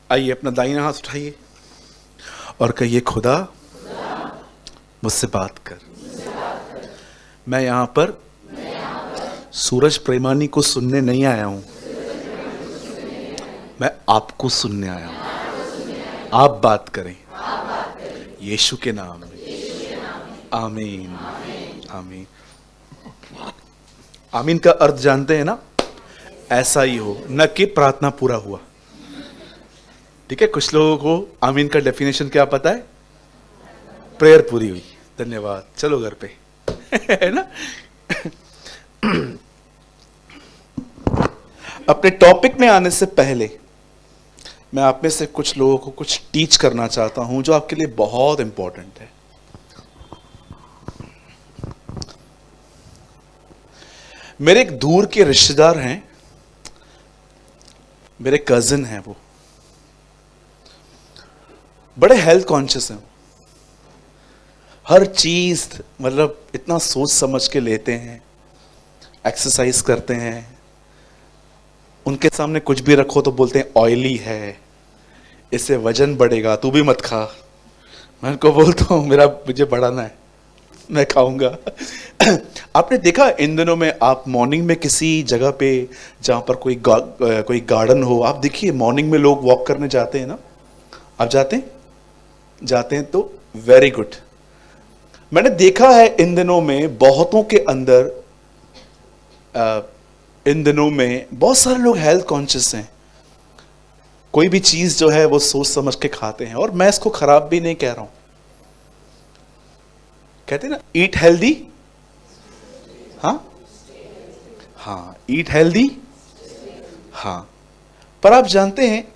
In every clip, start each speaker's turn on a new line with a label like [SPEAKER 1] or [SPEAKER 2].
[SPEAKER 1] आइए अपना दाहिना हाथ उठाइए और कहिए, खुदा मुझसे बात कर। मैं यहाँ पर सूरज प्रेमानी को सुनने नहीं आया हूँ, मैं आपको सुनने आया हूँ। आप बात करें यीशु के नाम में। आमीन आमीन। आमीन का अर्थ जानते हैं ना? ऐसा ही हो, न कि प्रार्थना पूरा हुआ। ठीक है, कुछ लोगों को आमीन का डेफिनेशन क्या पता है? प्रेयर पूरी हुई। धन्यवाद, चलो घर पे। है ना? अपने टॉपिक में आने से पहले मैं आप में से कुछ लोगों को कुछ टीच करना चाहता हूं जो आपके लिए बहुत इंपॉर्टेंट है। मेरे एक दूर के रिश्तेदार हैं, मेरे कजिन हैं, वो बड़े हेल्थ कॉन्शियस हैं। हर चीज मतलब इतना सोच समझ के लेते हैं, एक्सरसाइज करते हैं। उनके सामने कुछ भी रखो तो बोलते हैं ऑयली है, इससे वजन बढ़ेगा, तू भी मत खा। मैं उनको बोलता हूँ मुझे बढ़ाना है, मैं खाऊंगा। आपने देखा इन दिनों में, आप मॉर्निंग में किसी जगह पे जहां पर कोई गार्डन हो, आप देखिए मॉर्निंग में लोग वॉक करने जाते हैं ना? आप जाते हैं तो वेरी गुड। मैंने देखा है इन दिनों में बहुतों के अंदर, इन दिनों में बहुत सारे लोग हेल्थ कॉन्शियस हैं। कोई भी चीज जो है वो सोच समझ के खाते हैं, और मैं इसको खराब भी नहीं कह रहा हूं। कहते हैं ना, ईट हेल्दी, हाँ ईट हेल्दी, हाँ। पर आप जानते हैं,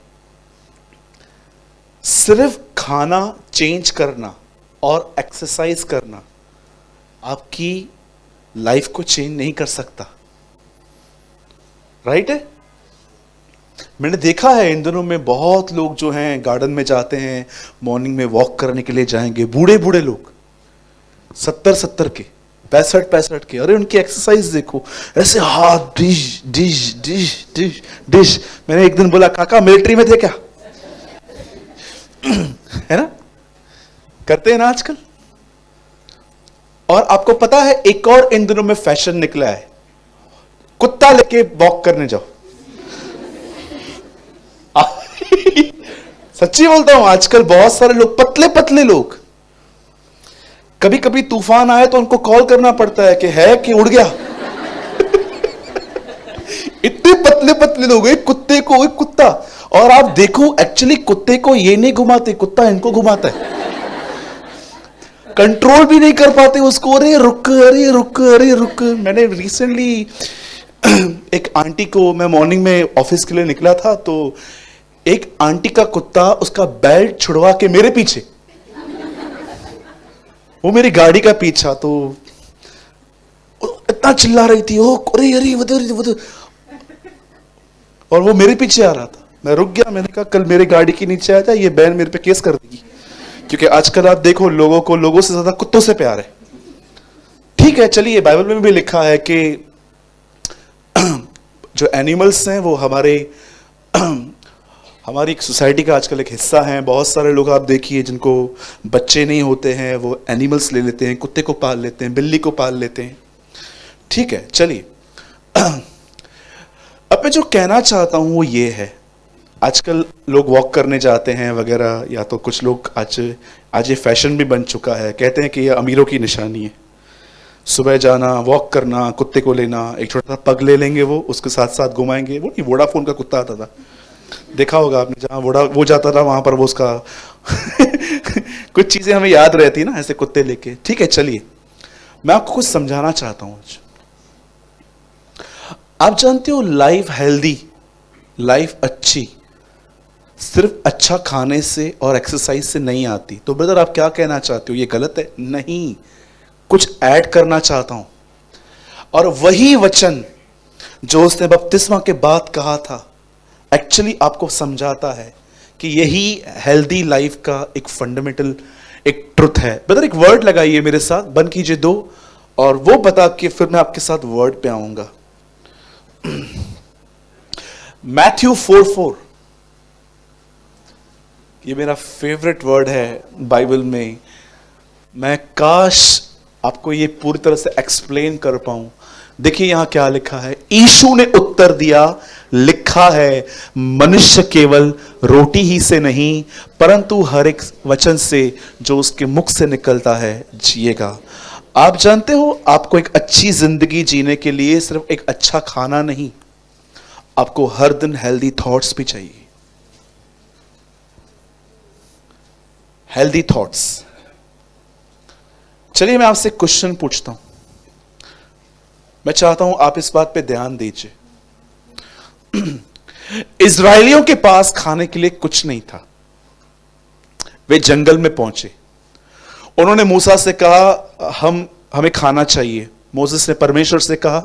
[SPEAKER 1] सिर्फ खाना चेंज करना और एक्सरसाइज करना आपकी लाइफ को चेंज नहीं कर सकता। राइट है? मैंने देखा है इन दिनों में बहुत लोग जो हैं गार्डन में जाते हैं, मॉर्निंग में वॉक करने के लिए जाएंगे, बूढ़े बूढ़े लोग 70 के, 65 के। अरे उनकी एक्सरसाइज देखो, ऐसे हाथ dish dish dish dish dish. मैंने एक दिन बोला, काका मिलिट्री में थे क्या? है ना? करते हैं ना आजकल। और आपको पता है एक और इन दिनों में फैशन निकला है, कुत्ता लेके वॉक करने जाओ। सच्ची बोलता हूं, आजकल बहुत सारे लोग, पतले पतले लोग, कभी कभी तूफान आए तो उनको कॉल करना पड़ता है कि है कि उड़ गया। इतने पतले पतले लोग, एक कुत्ते को, एक कुत्ता। और आप देखो, एक्चुअली कुत्ते को ये नहीं घुमाते, कुत्ता इनको घुमाता है। कंट्रोल भी नहीं कर पाते उसको, अरे रुक, अरे रुक, अरे रुक। मैंने रिसेंटली एक आंटी को, मैं मॉर्निंग में ऑफिस के लिए निकला था, तो एक आंटी का कुत्ता उसका बेल्ट छुड़वा के मेरे पीछे, वो मेरी गाड़ी का पीछा, तो इतना चिल्ला रही थी, ओ अरे अरे वधर, और वो मेरे पीछे आ रहा था। मैं रुक गया, मैंने कहा कल मेरी गाड़ी के नीचे आ जा, ये बहन मेरे पे केस कर देगी। क्योंकि आजकल आप देखो, लोगों से ज्यादा कुत्तों से प्यार है। ठीक है, चलिए, बाइबल में भी लिखा है कि जो एनिमल्स हैं वो हमारी एक सोसाइटी का आजकल एक हिस्सा है। बहुत सारे लोग आप देखिए जिनको बच्चे नहीं होते हैं, वो एनिमल्स ले लेते हैं, कुत्ते को पाल लेते हैं, बिल्ली को पाल लेते हैं। ठीक है, चलिए। अब मैं जो कहना चाहता हूं वो ये है, आजकल लोग वॉक करने जाते हैं वगैरह, या तो कुछ लोग आज ये फैशन भी बन चुका है, कहते हैं कि ये अमीरों की निशानी है। सुबह जाना, वॉक करना, कुत्ते को लेना, एक छोटा सा पग ले लेंगे, वो उसके साथ साथ घुमाएंगे। वो नहीं, वोडाफोन का कुत्ता आता था, देखा होगा आपने, जहाँ वो जाता था वहां पर वो उसका कुछ चीजें हमें याद रहती ना, ऐसे कुत्ते लेके। ठीक है, चलिए, मैं आपको कुछ समझाना चाहता हूं आज। आप जानते हो, लाइफ हेल्दी, लाइफ अच्छी सिर्फ अच्छा खाने से और एक्सरसाइज से नहीं आती। तो ब्रदर, आप क्या कहना चाहते हो, ये गलत है? नहीं, कुछ ऐड करना चाहता हूं। और वही वचन जो उसने बपतिस्मा के बाद कहा था, एक्चुअली आपको समझाता है कि यही हेल्दी लाइफ का एक फंडामेंटल, एक ट्रुथ है। ब्रदर, एक वर्ड लगाइए मेरे साथ, बंद कीजिए दो, और वो बता के फिर मैं आपके साथ वर्ड पे आऊंगा। मैथ्यू 4:4, ये मेरा फेवरेट वर्ड है बाइबल में। मैं काश आपको ये पूरी तरह से एक्सप्लेन कर पाऊं। देखिए यहां क्या लिखा है। यीशु ने उत्तर दिया, लिखा है मनुष्य केवल रोटी ही से नहीं परंतु हर एक वचन से जो उसके मुख से निकलता है जिएगा। आप जानते हो, आपको एक अच्छी जिंदगी जीने के लिए सिर्फ एक अच्छा खाना नहीं, आपको हर दिन हेल्दी थॉट्स भी चाहिए। Healthy thoughts. चलिए मैं आपसे क्वेश्चन पूछता हूं, मैं चाहता हूं आप इस बात पे ध्यान दीजिए। इजरायलियों के पास खाने के लिए कुछ नहीं था। वे जंगल में पहुंचे, उन्होंने मूसा से कहा हमें खाना चाहिए। मोसेस ने परमेश्वर से कहा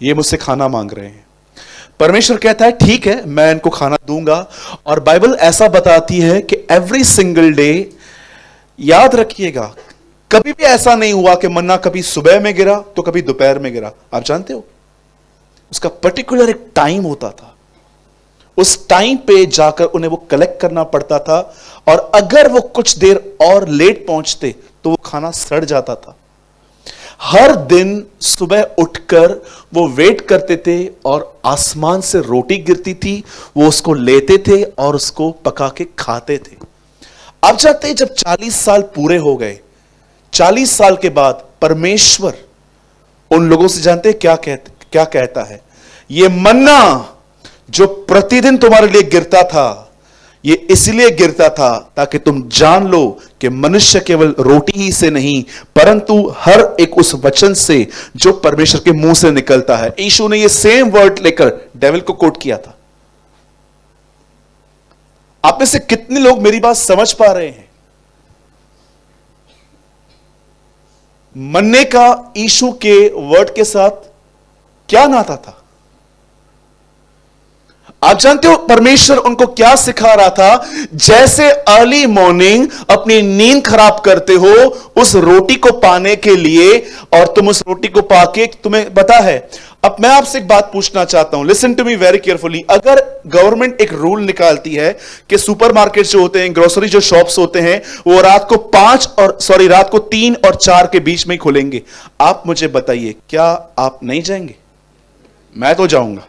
[SPEAKER 1] ये मुझसे खाना मांग रहे हैं। परमेश्वर कहता है ठीक है, मैं इनको खाना दूंगा। और बाइबल ऐसा बताती है कि एवरी सिंगल डे, याद रखिएगा, कभी भी ऐसा नहीं हुआ कि मन्ना कभी सुबह में गिरा तो कभी दोपहर में गिरा। आप जानते हो उसका पर्टिकुलर एक टाइम होता था, उस टाइम पे जाकर उन्हें वो कलेक्ट करना पड़ता था। और अगर वो कुछ देर और लेट पहुंचते तो वो खाना सड़ जाता था। हर दिन सुबह उठकर वो वेट करते थे और आसमान से रोटी गिरती थी, वो उसको लेते थे और उसको पका के खाते थे। आप जानते हैं जब 40 साल पूरे हो गए, 40 साल के बाद परमेश्वर उन लोगों से, जानते हैं क्या कहता है? ये मन्ना जो प्रतिदिन तुम्हारे लिए गिरता था, ये इसलिए गिरता था ताकि तुम जान लो कि मनुष्य केवल रोटी ही से नहीं परंतु हर एक उस वचन से जो परमेश्वर के मुंह से निकलता है। यीशु ने ये सेम वर्ड लेकर डेविल को कोट किया था। आप में से कितने लोग मेरी बात समझ पा रहे हैं? मन्ने का यीशु के वर्ड के साथ क्या नाता था? आप जानते हो परमेश्वर उनको क्या सिखा रहा था? जैसे अर्ली मॉर्निंग अपनी नींद खराब करते हो उस रोटी को पाने के लिए, और तुम उस रोटी को पाके, तुम्हें पता है, अब मैं आपसे एक बात पूछना चाहता हूं, listen to me very carefully. अगर गवर्नमेंट एक रूल निकालती है कि सुपरमार्केट जो होते हैं, ग्रोसरी जो शॉप्स होते हैं, वो रात को 3 और 4 के बीच में ही खुलेंगे, आप मुझे बताइए क्या आप नहीं जाएंगे? मैं तो जाऊंगा,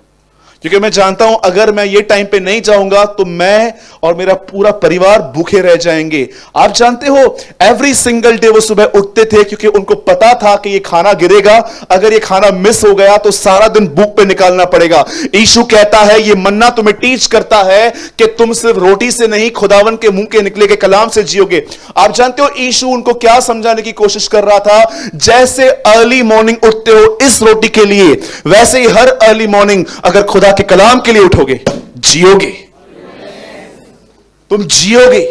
[SPEAKER 1] क्योंकि मैं जानता हूं अगर मैं ये टाइम पे नहीं जाऊंगा तो मैं और मेरा पूरा परिवार भूखे रह जाएंगे। आप जानते हो एवरी सिंगल डे वो सुबह उठते थे क्योंकि उनको पता था कि ये खाना गिरेगा, अगर ये खाना मिस हो गया तो सारा दिन भूख पे निकालना पड़ेगा। यीशु कहता है ये मन्ना तुम्हें टीच करता है कि तुम सिर्फ रोटी से नहीं खुदावन के मुंह के निकले के कलाम से जियोगे। आप जानते हो यीशु उनको क्या समझाने की कोशिश कर रहा था? जैसे अर्ली मॉर्निंग उठते हो इस रोटी के लिए, वैसे ही हर अर्ली मॉर्निंग अगर खुदा के कलाम के लिए उठोगे, जियोगे, तुम जियोगे।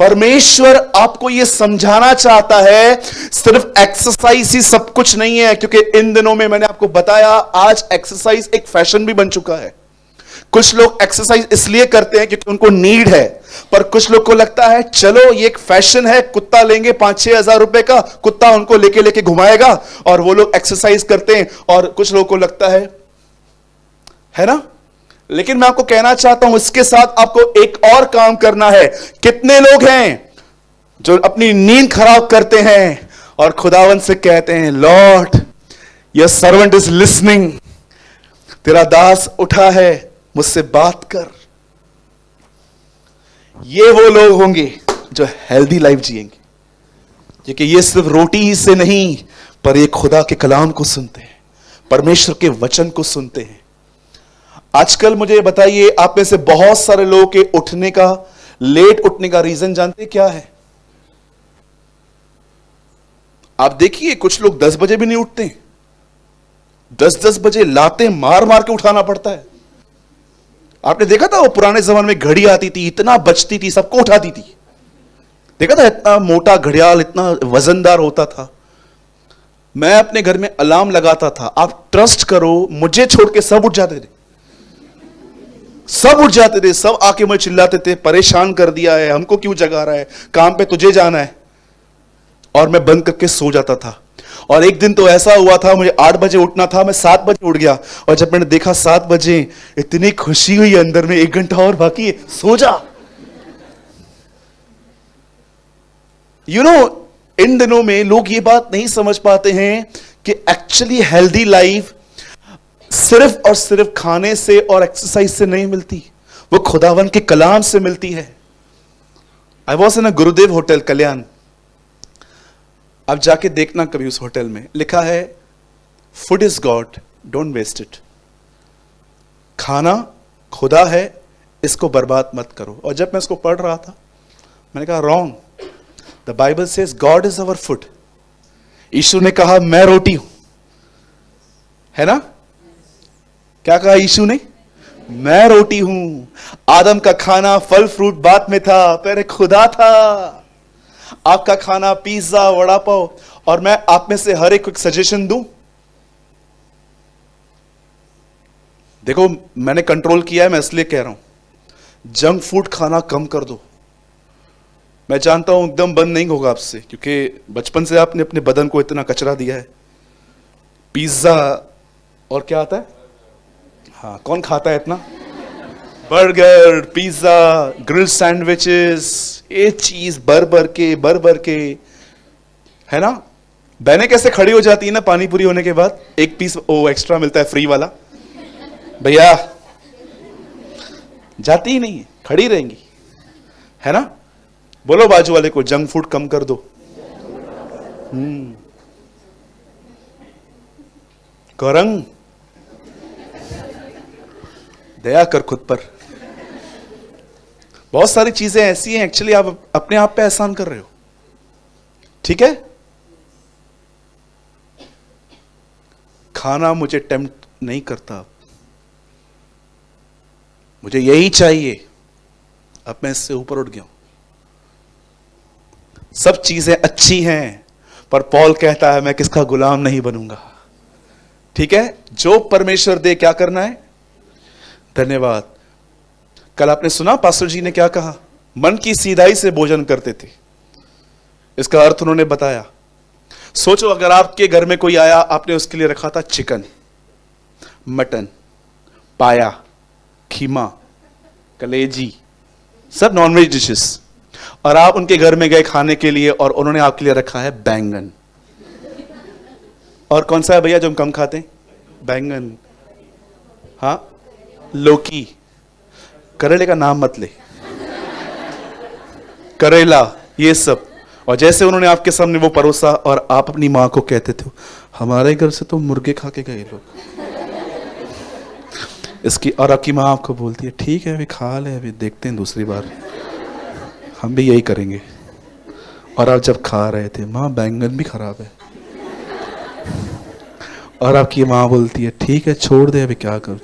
[SPEAKER 1] परमेश्वर आपको यह समझाना चाहता है सिर्फ एक्सरसाइज ही सब कुछ नहीं है, क्योंकि इन दिनों में मैंने आपको बताया आज एक्सरसाइज एक फैशन भी बन चुका है। कुछ लोग एक्सरसाइज इसलिए करते हैं क्योंकि उनको नीड है, पर कुछ लोग को लगता है चलो ये एक फैशन है, कुत्ता लेंगे 5-6 हजार रुपए का, कुत्ता उनको लेके घुमाएगा और वो लोग एक्सरसाइज करते हैं। और कुछ लोगों को लगता है ना? लेकिन मैं आपको कहना चाहता हूं इसके साथ आपको एक और काम करना है। कितने लोग हैं जो अपनी नींद खराब करते हैं और खुदावन से कहते हैं Lord your servant is listening, तेरा दास उठा है, मुझसे बात कर। ये वो लोग होंगे जो हेल्दी लाइफ जिएंगे, क्योंकि ये सिर्फ रोटी ही से नहीं पर ये खुदा के कलाम को सुनते हैं, परमेश्वर के वचन को सुनते हैं। आजकल मुझे बताइए, आप में से बहुत सारे लोगों के उठने का, लेट उठने का रीजन जानते क्या है? आप देखिए कुछ लोग 10 बजे भी नहीं उठते, 10-10 बजे लाते मार मार के उठाना पड़ता है। आपने देखा था वो पुराने जमाने में घड़ी आती थी, इतना बजती थी, सबको उठाती थी। देखा था इतना मोटा घड़ियाल, इतना वजनदार होता था। मैं अपने घर में अलार्म लगाता था, आप ट्रस्ट करो मुझे छोड़ के सब उठ जाते थे, सब उठ जाते थे, सब आके मुझे चिल्लाते थे परेशान कर दिया है, हमको क्यों जगा रहा है, काम पे तुझे जाना है। और मैं बंद करके सो जाता था। और एक दिन तो ऐसा हुआ था, मुझे 8 बजे उठना था, मैं 7 बजे उठ गया। और जब मैंने देखा 7 बजे, इतनी खुशी हुई अंदर में, 1 घंटा और बाकी है, सो जा। यू नो, इन दिनों में लोग ये बात नहीं समझ पाते हैं कि एक्चुअली हेल्दी लाइफ सिर्फ और सिर्फ खाने से और एक्सरसाइज से नहीं मिलती, वो खुदावन के कलाम से मिलती है। I was in a Gurudev hotel कल्याण। अब जाके देखना कभी उस होटल में लिखा है, food is God, don't waste it. खाना खुदा है, इसको बर्बाद मत करो। और जब मैं इसको पढ़ रहा था, मैंने कहा wrong, the Bible says God is our food. Yeshu ने कहा मैं रोटी हूं, है ना? क्या कहा यीशु ने? मैं रोटी हूं। आदम का खाना फल फ्रूट बाद में था, पहले खुदा था। आपका खाना पिज्जा, वड़ा पाव। और मैं आप में से हर एक सजेशन दूं, देखो मैंने कंट्रोल किया है, मैं इसलिए कह रहा हूं, जंक फूड खाना कम कर दो। मैं जानता हूं एकदम बंद नहीं होगा आपसे, क्योंकि बचपन से आपने अपने बदन को इतना कचरा दिया है। पिज्जा और क्या आता है, हाँ कौन खाता है इतना, बर्गर, पिज्जा, ग्रिल सैंडविचेस, ये चीज भर भर के, है ना? बहनें कैसे खड़ी हो जाती है ना पानी पूरी होने के बाद, एक पीस वो एक्स्ट्रा मिलता है फ्री वाला, भैया जाती ही नहीं है, खड़ी रहेंगी, है ना? बोलो बाजू वाले को जंक फूड कम कर दो। करंग, दया कर खुद पर। बहुत सारी चीजें ऐसी हैं, एक्चुअली आप अपने आप पे एहसान कर रहे हो, ठीक है? खाना मुझे टेम्प्ट नहीं करता, मुझे यही चाहिए, अब मैं इससे ऊपर उठ गया हूं। सब चीजें अच्छी हैं, पर पॉल कहता है मैं किसका गुलाम नहीं बनूंगा, ठीक है? जो परमेश्वर दे क्या करना है, धन्यवाद। कल आपने सुना पास्टर जी ने क्या कहा, मन की सीधाई से भोजन करते थे, इसका अर्थ उन्होंने बताया। सोचो अगर आपके घर में कोई आया, आपने उसके लिए रखा था चिकन, मटन, पाया, खीमा, कलेजी, सब नॉनवेज डिशेस, और आप उनके घर में गए खाने के लिए और उन्होंने आपके लिए रखा है बैंगन। और कौन सा है भैया जो हम कम खाते हैं? बैंगन, हाँ, लौकी, करेले का नाम मत ले, करेला, ये सब। और जैसे उन्होंने आपके सामने वो परोसा और आप अपनी मां को कहते थे, हमारे घर से तो मुर्गे खा के गए लोग इसकी, और आपकी मां आपको बोलती है ठीक है अभी खा ले, अभी देखते हैं दूसरी बार हम भी यही करेंगे। और आप जब खा रहे थे, मां बैंगन भी खराब है, और आपकी मां बोलती है ठीक है छोड़ दे अभी क्या कर।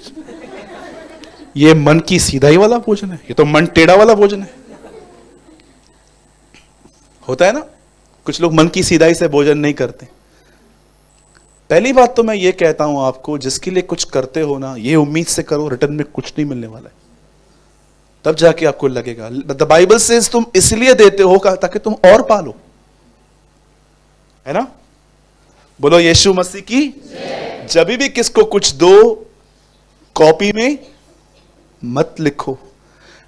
[SPEAKER 1] ये मन की सीधाई वाला भोजन है, ये तो मन टेढ़ा वाला भोजन है। होता है ना, कुछ लोग मन की सीधाई से भोजन नहीं करते। पहली बात तो मैं ये कहता हूं आपको, जिसके लिए कुछ करते हो ना, ये उम्मीद से करो रिटर्न में कुछ नहीं मिलने वाला है, तब जाके आपको लगेगा। द बाइबल से तुम इसलिए देते हो ताकि तुम और पालो, है ना? बोलो यीशु मसीह की। जब भी किसको कुछ दो, कॉपी में मत लिखो,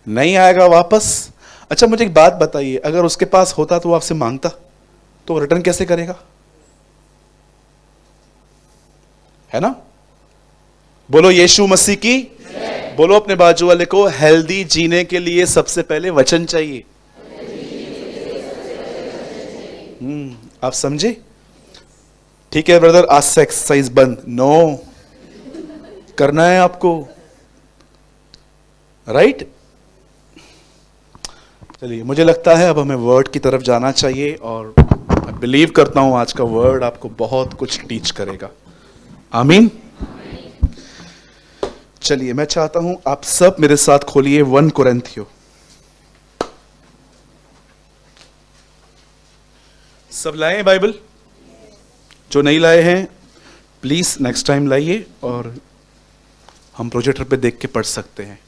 [SPEAKER 1] नहीं आएगा वापस। अच्छा मुझे एक बात बताइए, अगर उसके पास होता तो वो आपसे मांगता, तो रिटर्न कैसे करेगा, है ना? बोलो यीशु मसीह की। बोलो अपने बाजू वाले को, हेल्दी जीने के लिए सबसे पहले वचन चाहिए। आप समझे? ठीक है ब्रदर, आज से एक्सरसाइज बंद, नो, करना है आपको, राइट? चलिए, मुझे लगता है अब हमें वर्ड की तरफ जाना चाहिए, और मैं बिलीव करता हूं आज का वर्ड आपको बहुत कुछ टीच करेगा। आमीन। चलिए, मैं चाहता हूं आप सब मेरे साथ खोलिए 1 कुरिन्थियों। सब लाए हैं बाइबल? जो नहीं लाए हैं प्लीज नेक्स्ट टाइम लाइए, और हम प्रोजेक्टर पे देख के पढ़ सकते हैं।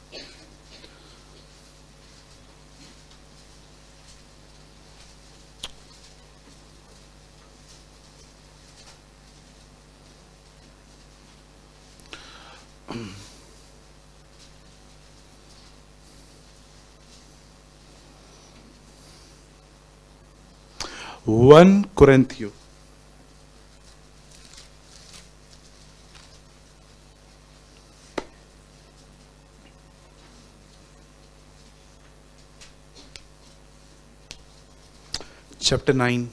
[SPEAKER 1] 1 Corinthians chapter 9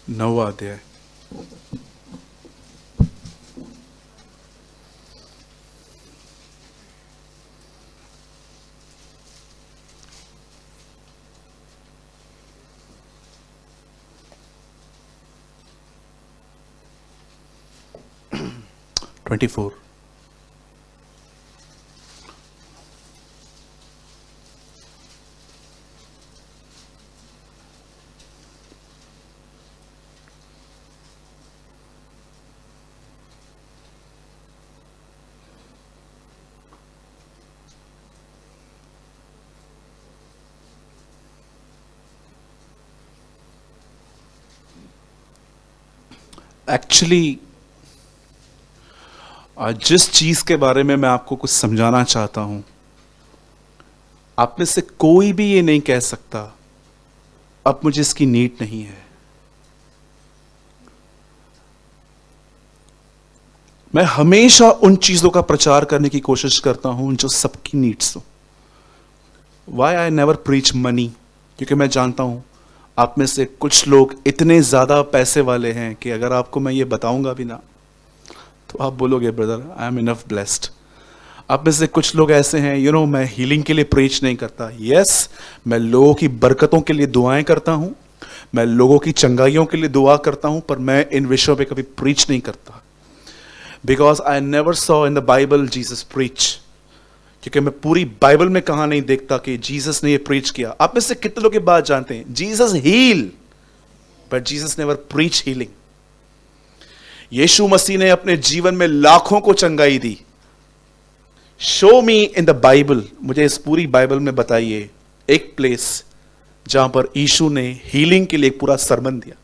[SPEAKER 1] 9वां अध्याय। Twenty-four. एक्चुअली जिस चीज के बारे में मैं आपको कुछ समझाना चाहता हूं, आप में से कोई भी ये नहीं कह सकता अब मुझे इसकी नीड नहीं है। मैं हमेशा उन चीजों का प्रचार करने की कोशिश करता हूं जो सबकी नीड्स हो। Why I never preach money, क्योंकि मैं जानता हूं आप में से कुछ लोग इतने ज्यादा पैसे वाले हैं कि अगर आपको मैं ये बताऊंगा भी ना तो आप बोलोगे brother I am enough blessed. आप में से कुछ लोग ऐसे हैं, मैं हीलिंग के लिए प्रीच नहीं करता। यस, मैं लोगों की बरकतों के लिए दुआएं करता हूं, मैं लोगों की चंगाइयों के लिए दुआ करता हूं, पर मैं इन विषयों पे कभी प्रीच नहीं करता। Because I never saw in the Bible Jesus preach, क्योंकि मैं पूरी बाइबल में कहां नहीं देखता कि जीसस ने ये प्रीच किया। आप में से कितने लोग ये बात जानते हैं, Jesus heal, but Jesus never preach healing. Yeshu मसीह ने अपने जीवन में लाखों को चंगाई दी। Show me in the Bible, मुझे इस पूरी बाइबल में बताइए एक प्लेस जहां पर यीशु ने हीलिंग के लिए एक पूरा सरमन दिया।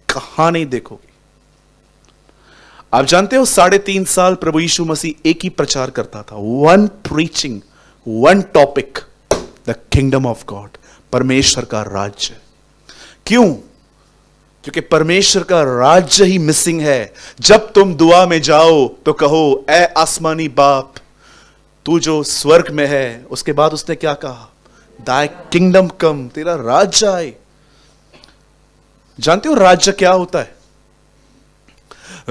[SPEAKER 1] कहां नहीं देखोगे। आप जानते हो 3.5 साल प्रभु यीशु मसीह एक ही प्रचार करता था, one preaching, one topic, the kingdom of God, परमेश्वर का राज्य। क्यों? क्योंकि परमेश्वर का राज्य ही मिसिंग है। जब तुम दुआ में जाओ तो कहो, ए आसमानी बाप तू जो स्वर्ग में है। उसके बाद उसने क्या कहा? दाय किंगडम कम, तेरा राज्य आए। जानते हो राज्य क्या होता है?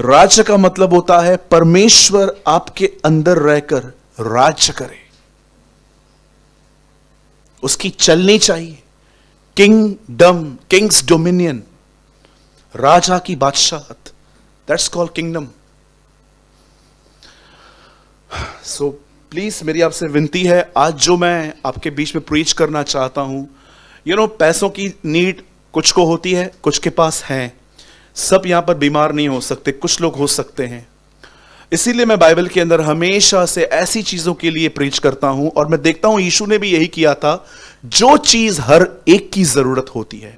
[SPEAKER 1] राज्य का मतलब होता है परमेश्वर आपके अंदर रहकर राज्य करे, उसकी चलनी चाहिए। किंगडम, किंग्स डोमिनियन, राजा की बादशाहत, that's called kingdom. So please मेरी आपसे विनती है, आज जो मैं आपके बीच में प्रीच करना चाहता हूं, पैसों की नीड कुछ को होती है, कुछ के पास है। सब यहां पर बीमार नहीं हो सकते, कुछ लोग हो सकते हैं। इसीलिए मैं बाइबल के अंदर हमेशा से ऐसी चीजों के लिए प्रीच करता हूं, और मैं देखता हूं यीशु ने भी यही किया था, जो चीज हर एक की जरूरत होती है,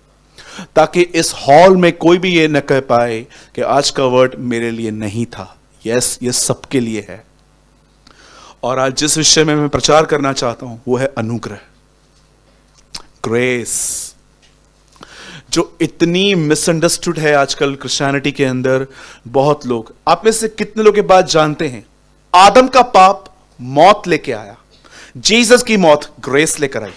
[SPEAKER 1] ताकि इस हॉल में कोई भी ये न कह पाए कि आज का वर्ड मेरे लिए नहीं था। यस, ये सबके लिए है। और आज जिस विषय में मैं प्रचार करना चाहता हूं वो है अनुग्रह, ग्रेस, जो इतनी मिसअंडरस्टूड है आजकल क्रिश्चियनिटी के अंदर। बहुत लोग, आप में से कितने लोग ये बात जानते हैं, आदम का पाप मौत लेके आया, जीसस की मौत ग्रेस लेकर आई।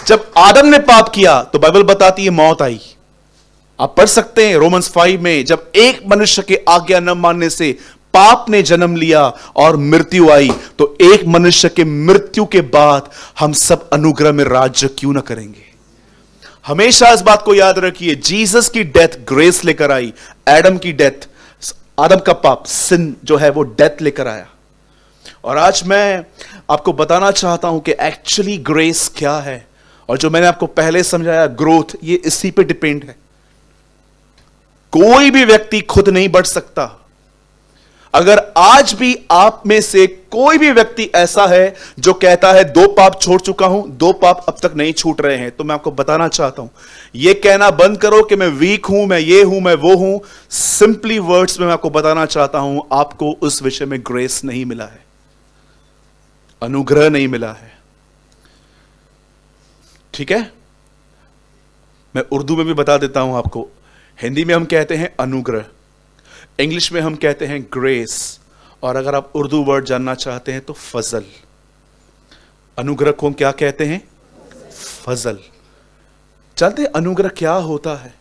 [SPEAKER 1] जब आदम ने पाप किया तो बाइबल बताती है मौत आई। आप पढ़ सकते हैं रोमन्स 5 में, जब एक मनुष्य के आज्ञा न मानने से पाप ने जन्म लिया और मृत्यु आई, तो एक मनुष्य के मृत्यु के बाद हम सब अनुग्रह में राज्य क्यों ना करेंगे। हमेशा इस बात को याद रखिए, जीसस की डेथ ग्रेस लेकर आई, एडम की डेथ, आदम का पाप, सिन जो है वो डेथ लेकर आया। और आज मैं आपको बताना चाहता हूं कि एक्चुअली ग्रेस क्या है, और जो मैंने आपको पहले समझाया ग्रोथ, ये इसी पे डिपेंड है। कोई भी व्यक्ति खुद नहीं बढ़ सकता। अगर आज भी आप में से कोई भी व्यक्ति ऐसा है जो कहता है 2 पाप छोड़ चुका हूं, 2 पाप अब तक नहीं छूट रहे हैं, तो मैं आपको बताना चाहता हूं, यह कहना बंद करो कि मैं वीक हूं, मैं ये हूं, मैं वो हूं। सिंपली वर्ड्स में मैं आपको बताना चाहता हूं, आपको उस विषय में ग्रेस नहीं मिला है, अनुग्रह नहीं मिला है। ठीक है, मैं उर्दू में भी बता देता हूं आपको। हिंदी में हम कहते हैं अनुग्रह, इंग्लिश में हम कहते हैं ग्रेस, और अगर आप उर्दू वर्ड जानना चाहते हैं तो फजल। अनुग्रह को क्या कहते हैं? फजल। जानते हैं अनुग्रह क्या होता है?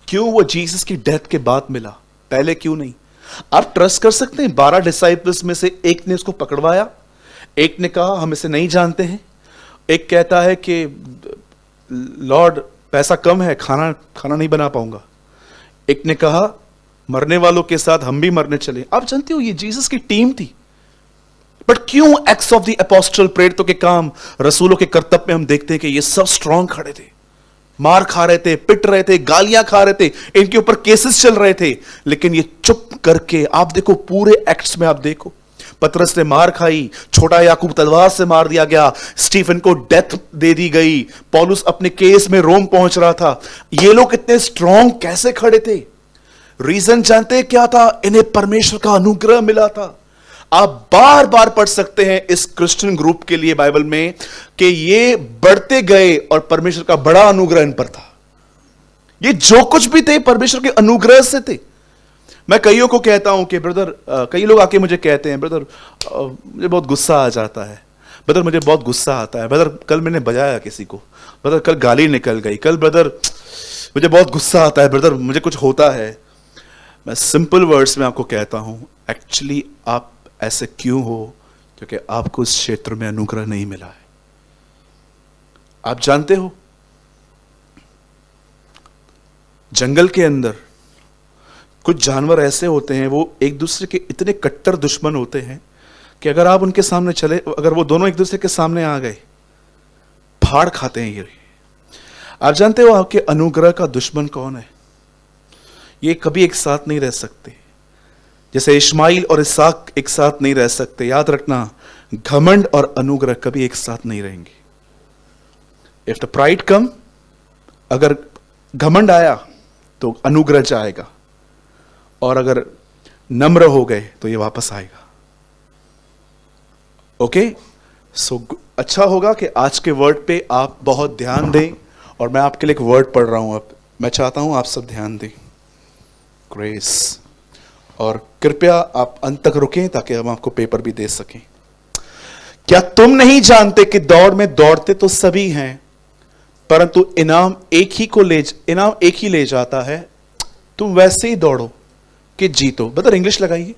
[SPEAKER 1] क्यों वो जीसस की डेथ के बाद मिला, पहले क्यों नहीं? आप ट्रस्ट कर सकते हैं 12 डिसाइपल्स में से एक ने उसको पकड़वाया, एक ने कहा हम इसे नहीं जानते हैं, एक कहता है कि लॉर्ड पैसा कम है, खाना नहीं बना पाऊंगा, एक ने कहा मरने वालों के साथ हम भी मरने चले। आप जानते हो ये जीसस की टीम थी। बट क्यों एक्ट्स ऑफ द अपोस्टल, प्रेरितों के काम, रसूलों के कर्तव्य में हम देखते हैं कि ये सब स्ट्रांग खड़े थे, मार खा रहे थे, पिट रहे थे, गालियां खा रहे थे, इनके ऊपर केसेस चल रहे थे, लेकिन ये चुप करके, आप देखो पूरे एक्ट्स में आप देखो, पतरस ने मार खाई, छोटा याकूब तलवार से मार दिया गया, स्टीफन को डेथ दे दी गई, पौलुस अपने केस में रोम पहुंच रहा था। ये लोग इतने स्ट्रांग कैसे खड़े थे? रीजन जानते हैं क्या था? इन्हें परमेश्वर का अनुग्रह मिला था। आप बार बार पढ़ सकते हैं इस क्रिश्चियन ग्रुप के लिए बाइबल में कि ये बढ़ते गए और परमेश्वर का बड़ा अनुग्रह इन पर था। ये जो कुछ भी थे परमेश्वर के अनुग्रह से थे। मैं कईयों को कहता हूं कि ब्रदर, कई लोग आके मुझे कहते हैं ब्रदर मुझे बहुत गुस्सा आ जाता है, ब्रदर मुझे बहुत गुस्सा आता है, ब्रदर कल मैंने बजाया किसी को, ब्रदर कल गाली निकल गई, कल ब्रदर मुझे बहुत गुस्सा आता है, ब्रदर मुझे कुछ होता है। मैं सिंपल वर्ड्स में आपको कहता हूं, एक्चुअली आप ऐसे क्यों हो? क्योंकि आपको इस क्षेत्र में अनुग्रह नहीं मिला है। आप जानते हो जंगल के अंदर कुछ जानवर ऐसे होते हैं, वो एक दूसरे के इतने कट्टर दुश्मन होते हैं कि अगर आप उनके सामने चले, अगर वो दोनों एक दूसरे के सामने आ गए, फाड़ खाते हैं ये। आप जानते हो आपके अनुग्रह का दुश्मन कौन है? ये कभी एक साथ नहीं रह सकते। जैसे इस्माइल और इसहाक एक साथ नहीं रह सकते, याद रखना घमंड और अनुग्रह कभी एक साथ नहीं रहेंगे। इफ द प्राइड कम, अगर घमंड आया तो अनुग्रह जाएगा, और अगर नम्र हो गए तो ये वापस आएगा। ओके, सो अच्छा होगा कि आज के वर्ड पे आप बहुत ध्यान दें, और मैं आपके लिए एक वर्ड पढ़ रहा हूं। अब मैं चाहता हूं आप सब ध्यान दें। ग्रेस, और कृपया आप अंत तक रुकें ताकि हम आपको पेपर भी दे सकें। क्या तुम नहीं जानते कि दौड़ में दौड़ते तो सभी हैं, परंतु इनाम एक ही ले जाता है? तुम वैसे ही दौड़ो कि जीतो। बता इंग्लिश लगाइए।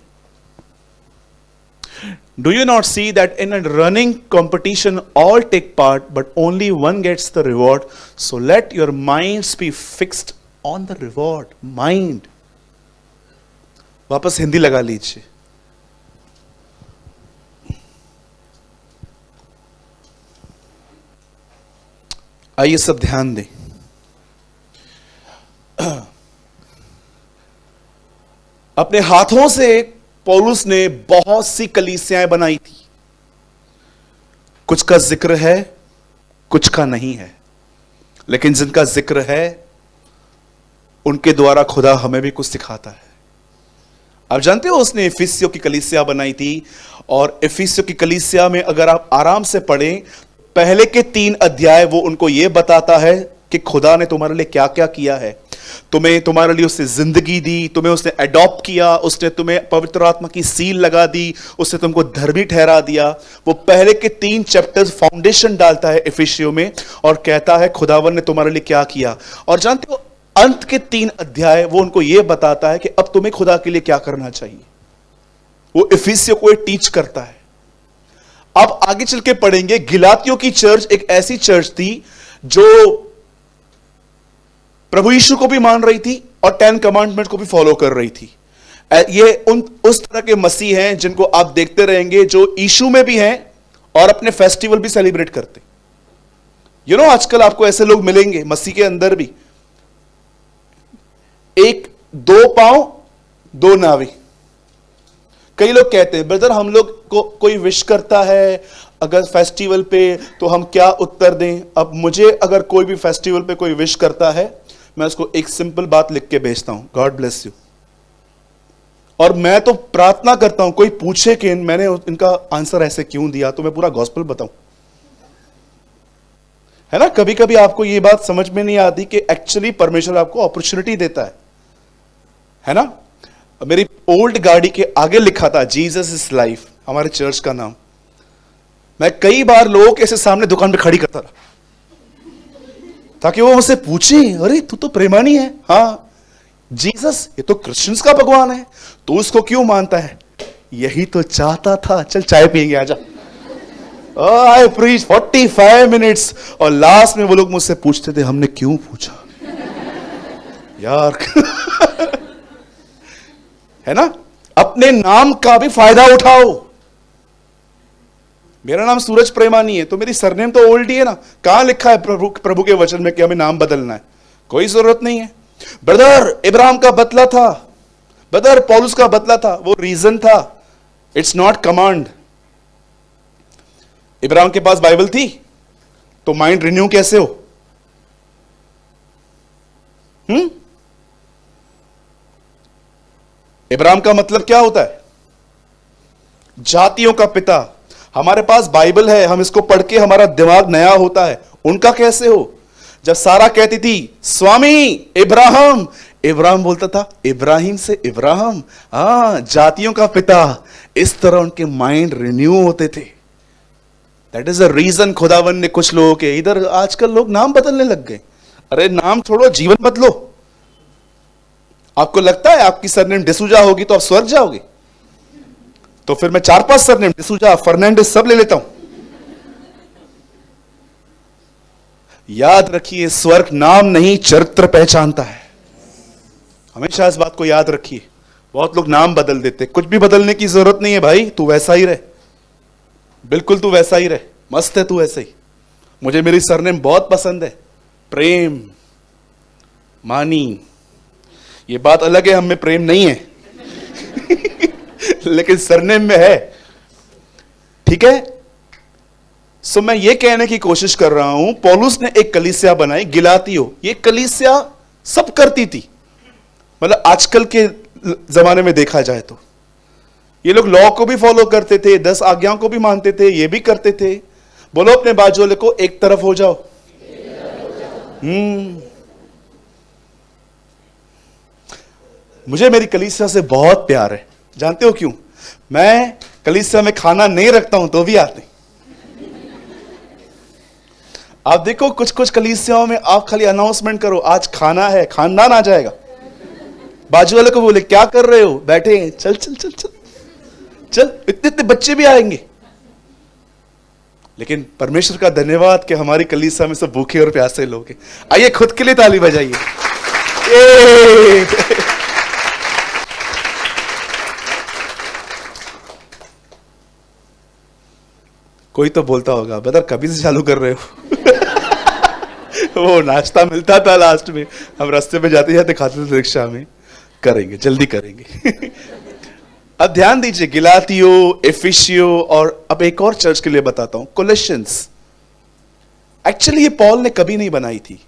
[SPEAKER 1] Do you not see that in a running competition all take part, but only one gets the reward? So let your minds be fixed on the reward. Mind. वापस हिंदी लगा लीजिए। आइए सब ध्यान दें। अपने हाथों से पौलुस ने बहुत सी कलीसियाएं बनाई थी। कुछ का जिक्र है, कुछ का नहीं है, लेकिन जिनका जिक्र है उनके द्वारा खुदा हमें भी कुछ सिखाता है। आप जानते हो उसने इफिसियों की कलीसिया बनाई थी, और इफिसियों की कलीसिया में अगर आप आराम से पढ़ें, पहले के 3 अध्याय वो उनको यह बताता है कि खुदा ने तुम्हारे लिए क्या क्या किया है। तुम्हारे लिए उसने जिंदगी दी, तुम्हें उसने अडॉप्ट किया, उसने तुम्हें पवित्र आत्मा की सील लगा दी, उसने तुमको धर्मी ठहरा दिया। वो पहले के 3 चैप्टर्स फाउंडेशन डालता है इफिसियों में, और कहता है खुदावन ने तुम्हारे लिए क्या किया। और जानते हो अंत के 3 अध्याय वो उनको यह बताता है कि अब तुम्हें खुदा के लिए क्या करना चाहिए। वो इफिसियों को टीच करता है। अब आगे चल के पढ़ेंगे, गिलातियों की चर्च एक ऐसी चर्च थी जो प्रभु यीशु को भी मान रही थी और 10 कमांडमेंट को भी फॉलो कर रही थी। ये उस तरह के मसीह हैं जिनको आप देखते रहेंगे, जो यीशु में भी हैं और अपने फेस्टिवल भी सेलिब्रेट करते। आजकल आपको ऐसे लोग मिलेंगे मसीह के अंदर भी, 1 2 पांव 2 नावी, कई लोग कहते हैं ब्रदर हम लोग को कोई विश करता है अगर फेस्टिवल पे तो हम क्या उत्तर दें। अब मुझे अगर कोई भी फेस्टिवल पे कोई विश करता है, मैं उसको एक सिंपल बात लिख के भेजता हूं, गॉड ब्लेस यू। और मैं तो प्रार्थना करता हूं कोई पूछे कि मैंने इनका आंसर ऐसे क्यों दिया, तो मैं पूरा गॉस्पेल बताऊं, है ना। कभी कभी आपको ये बात समझ में नहीं आती कि एक्चुअली परमेश्वर आपको अपॉर्चुनिटी देता है ना। मेरी ओल्ड गाड़ी के आगे लिखा था जीसस इज लाइफ, हमारे चर्च का नाम। मैं कई बार लोगों के ऐसे सामने दुकान पे खड़ी करता था ताकि वो मुझसे पूछे, अरे तू तो प्रेमानी है। हाँ, जीसस ये तो क्रिश्चियंस का भगवान है, तू उसको क्यों मानता है? यही तो चाहता था, चल चाय पियेंगे आजा। आई प्रीच 45 मिनट्स और लास्ट में वो लोग मुझसे पूछते थे हमने क्यों पूछा यार। है ना, अपने नाम का भी फायदा उठाओ। मेरा नाम सूरज प्रेमानी है तो मेरी सरनेम तो ओल्ड ही है ना। कहां लिखा है प्रभु के वचन में कि हमें नाम बदलना है? कोई जरूरत नहीं है। ब्रदर इब्राहिम का बदला था, ब्रदर पौलुस का बदला था, वो रीजन था, इट्स नॉट कमांड। इब्राहिम के पास बाइबल थी तो माइंड रिन्यू कैसे हो? इब्राहिम का मतलब क्या होता है? जातियों का पिता। हमारे पास बाइबल है, हम इसको पढ़ के हमारा दिमाग नया होता है। उनका कैसे हो? जब सारा कहती थी स्वामी इब्राहिम, इब्राहिम बोलता था इब्राहिम से इब्राहिम, जातियों का पिता। इस तरह उनके माइंड रिन्यू होते थे। दैट इज द रीजन खुदावन ने कुछ लोगों के, इधर आजकल लोग नाम बदलने लग गए। अरे नाम छोड़ो, जीवन बदलो। आपको लगता है आपकी सरनेम डिसूजा होगी तो आप स्वर्ग जाओगे? तो फिर मैं 4-5 सरनेम डिसूजा, फर्नांडिस सब ले लेता हूं। याद रखिए, स्वर्ग नाम नहीं चरित्र पहचानता है। हमेशा इस बात को याद रखिए। बहुत लोग नाम बदल देते, कुछ भी बदलने की जरूरत नहीं है भाई, तू वैसा ही रहे, बिल्कुल तू वैसा ही रहे, मस्त है तू ऐसे ही। मुझे मेरी सरनेम बहुत पसंद है, प्रेम मानी। ये बात अलग है, हम में प्रेम नहीं है लेकिन सरनेम में है, ठीक है। सो मैं ये कहने की कोशिश कर रहा हूं, पौलुस ने एक कलीसिया बनाई गिलातियो। ये कलीसिया सब करती थी, मतलब आजकल के जमाने में देखा जाए तो ये लोग लॉ को भी फॉलो करते थे, 10 आज्ञाओं को भी मानते थे, ये भी करते थे। बोलो अपने बाजू वाले को, एक तरफ हो जाओ। मुझे मेरी कलीसिया से बहुत प्यार है। जानते हो क्यों? मैं कलीसिया में खाना नहीं रखता हूं तो भी आते। आप देखो कुछ कुछ कलीसियाओं में आप खाली अनाउंसमेंट करो आज खाना है, खानदान आ जाएगा। बाजू वाले को बोले क्या कर रहे हो? बैठे हैं, चल चल चल चल चल, इतने इतने बच्चे भी आएंगे। लेकिन परमेश्वर का धन्यवाद कि हमारी कलीसिया में सब भूखे और प्यासे लोग हैं। आइए खुद के लिए ताली बजाइए। कोई तो बोलता होगा ब्रदर कभी से चालू कर रहे हो वो नाश्ता मिलता था लास्ट में, हम रास्ते में जाते जाते खाते थे रिक्शा में। करेंगे, जल्दी करेंगे अब ध्यान दीजिए, गिलातियो, एफिसियो, और अब एक और चर्च के लिए बताता हूं, कोलोसियंस। एक्चुअली ये पॉल ने कभी नहीं बनाई थी।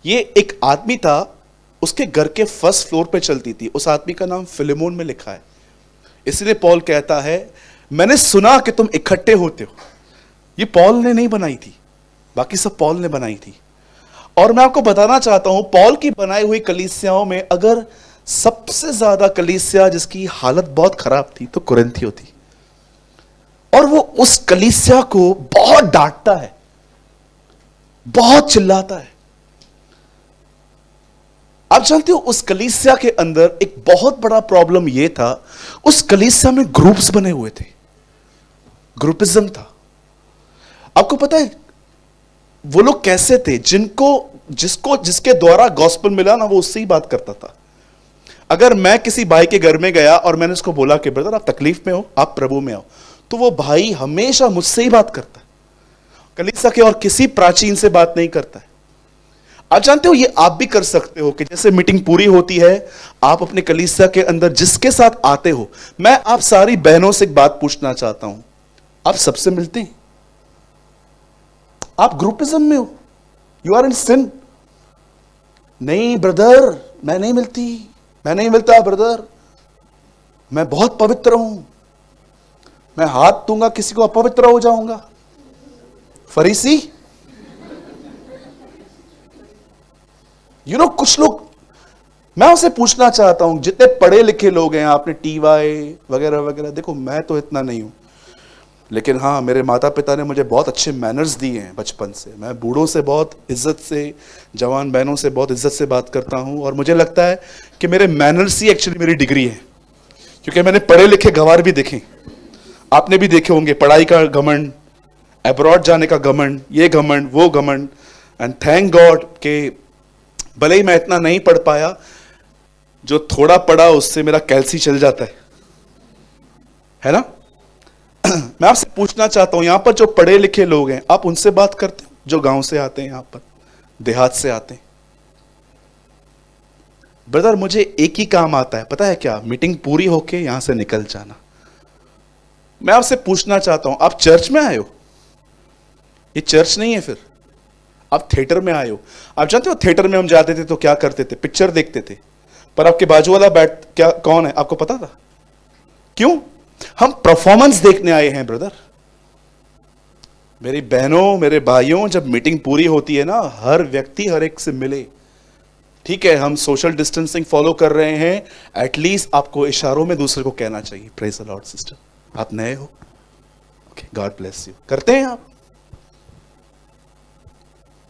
[SPEAKER 1] ये एक आदमी था, उसके घर के फर्स्ट फ्लोर पे चलती थी। उस आदमी का नाम फिलेमोन में लिखा है। इसलिए पॉल कहता है मैंने सुना कि तुम इकट्ठे होते हो। ये पॉल ने नहीं बनाई थी, बाकी सब पॉल ने बनाई थी। और मैं आपको बताना चाहता हूं, पॉल की बनाई हुई कलीसियाओं में अगर सबसे ज्यादा कलीसिया जिसकी हालत बहुत खराब थी तो कुरिन्थियों थी। और वो उस कलीसिया को बहुत डांटता है, बहुत चिल्लाता है। आप जानते हो उस कलीसिया के अंदर एक बहुत बड़ा प्रॉब्लम यह था, उस कलीसिया में ग्रुप्स बने हुए थे, ग्रुपिज्म था। आपको पता है वो लोग कैसे थे? जिसके द्वारा गॉस्पेल मिला ना, वो उससे ही बात करता था। अगर मैं किसी भाई के घर में गया और मैंने उसको बोला कि ब्रदर आप तकलीफ में हो, आप प्रभु में हो, तो वो भाई हमेशा मुझसे ही बात करता है, कलीसिया के और किसी प्राचीन से बात नहीं करता है। आप जानते हो ये आप भी कर सकते हो कि जैसे मीटिंग पूरी होती है, आप अपने कलीसिया के अंदर जिसके साथ आते हो, मैं आप सारी बहनों से एक बात पूछना चाहता हूं, आप सबसे मिलते हैं? आप ग्रुपिज्म में हो, यू आर इन सिन। नहीं ब्रदर, मैं नहीं मिलती, मैं नहीं मिलता ब्रदर, मैं बहुत पवित्र हूं, मैं हाथ दूंगा किसी को अपवित्र हो जाऊंगा। फरीसी, कुछ लोग, मैं उसे पूछना चाहता हूं, जितने पढ़े लिखे लोग हैं, आपने टीवाई वगैरह वगैरह, देखो मैं तो इतना नहीं हूं, लेकिन हाँ मेरे माता पिता ने मुझे बहुत अच्छे मैनर्स दिए हैं बचपन से। मैं बूढ़ों से बहुत इज्जत से, जवान बहनों से बहुत इज्जत से बात करता हूं, और मुझे लगता है कि मेरे मैनर्स ही एक्चुअली मेरी डिग्री है, क्योंकि मैंने पढ़े लिखे गंवार भी देखे, आपने भी देखे होंगे, पढ़ाई का घमंड, अब्रॉड जाने का घमंड, ये घमंड वो घमंड। एंड थैंक गॉड कि भले ही मैं इतना नहीं पढ़ पाया, जो थोड़ा पढ़ा उससे मेरा कैल्सी चल जाता है ना। मैं आपसे पूछना चाहता हूं, यहां पर जो पढ़े लिखे लोग हैं, आप उनसे बात करते हो जो गांव से आते हैं, यहां पर देहात से आते हैं? ब्रदर मुझे एक ही काम आता है, पता है क्या? मीटिंग पूरी होके यहां से निकल जाना। मैं आपसे पूछना चाहता हूं, आप चर्च में आए हो? ये चर्च नहीं है, फिर आप थिएटर में आए हो। आप जानते हो थिएटर में हम जाते थे तो क्या करते थे? पिक्चर देखते थे, पर आपके बाजू वाला कौन है आपको पता था? क्यों? हम परफॉर्मेंस देखने आए हैं ब्रदर। मेरी बहनों, मेरे भाइयों, जब मीटिंग पूरी होती है ना, हर व्यक्ति हर एक से मिले। ठीक है, हम सोशल डिस्टेंसिंग फॉलो कर रहे हैं, एटलीस्ट आपको इशारों में दूसरे को कहना चाहिए, प्रेज द लॉर्ड सिस्टर, आप नए हो, ओके, गॉड ब्लेस यू, करते हैं आप।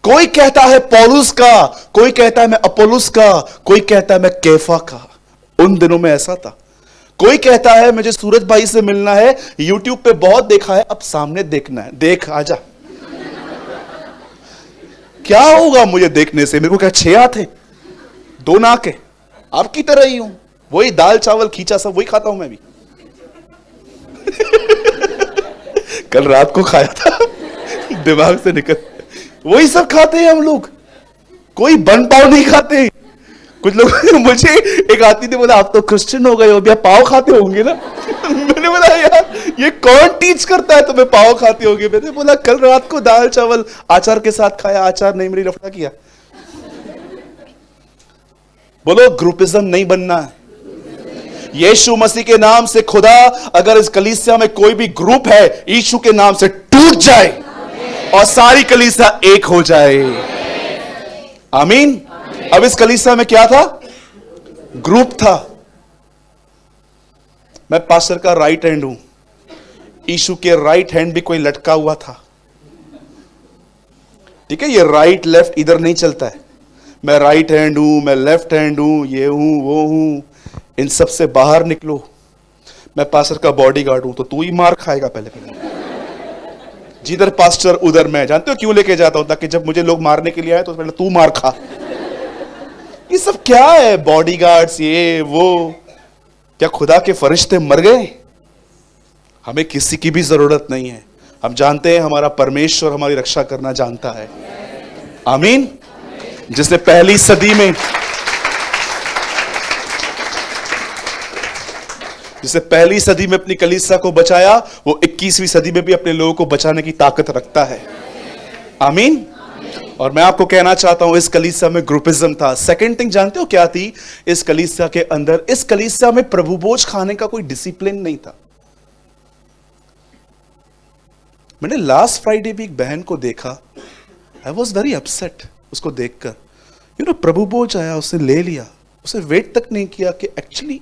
[SPEAKER 1] कोई कहता है पौलुस का, कोई कहता है मैं अपोलुस का, कोई कहता है मैं कैफा का। उन दिनों में ऐसा था। कोई कहता है मुझे सूरज भाई से मिलना है, यूट्यूब पे बहुत देखा है, अब सामने देखना है, देख आजा। क्या होगा मुझे देखने से? मेरे को क्या 6 हाथ है, 2 नाक है? आपकी तरह ही हूं, वही दाल चावल खींचा सब वही खाता हूं मैं भी। कल रात को खाया था, दिमाग से निकल, वही सब खाते हैं हम लोग, कोई बन पाव नहीं खाते। कुछ लोग मुझे एक आदमी ने बोला आप तो क्रिश्चियन हो गए हो, भैया पाव खाते होंगे ना। मैंने बोला यार ये कौन टीच करता है तुम्हें पाव खाते होंगे? मैंने बोला कल रात को दाल चावल अचार के साथ खाया, अचार नहीं मेरी रफड़ा किया। बोलो ग्रुपिज्म नहीं बनना है। यीशु मसीह के नाम से खुदा, अगर इस कलीसिया में कोई भी ग्रुप है, यीशु के नाम से टूट जाए और सारी कलीसिया एक हो जाए। आमीन। अब इस कलीसिया में क्या था? ग्रुप था। मैं पास्टर का राइट हैंड हूं, यीशु के राइट हैंड भी कोई लटका हुआ था। ठीक है, ये राइट लेफ्ट इधर नहीं चलता है। मैं राइट हैंड हूं, मैं लेफ्ट हैंड हूं, ये हूं वो हूं, इन सब से बाहर निकलो। मैं पास्टर का बॉडीगार्ड हूं, तो तू ही मार खाएगा पहले पहले। जिधर पास्टर उधर मैं। जानते हो क्यों लेके जाता हूं? ताकि जब मुझे लोग मारने के लिए आए तो पहले तू मार खा। ये सब क्या है? बॉडीगार्ड्स, ये वो। क्या खुदा के फरिश्ते मर गए? हमें किसी की भी जरूरत नहीं है। हम जानते हैं हमारा परमेश्वर हमारी रक्षा करना जानता है। आमीन। जिसने पहली सदी में अपनी कलीसिया को बचाया, वो 21वीं सदी में भी अपने लोगों को बचाने की ताकत रखता है। आमीन। और मैं आपको कहना चाहता हूं, इस कलीसिया में ग्रुपिज्म था। सेकंड थिंग जानते हो क्या थी इस कलीसिया के अंदर? इस कलीसिया में प्रभु भोज खाने का कोई डिसिप्लिन नहीं था। मैंने लास्ट फ्राइडे भी एक बहन को देखा, आई वॉज वेरी अपसेट उसको देखकर। प्रभु भोज आया, उसने ले लिया, उसे वेट तक नहीं किया कि एक्चुअली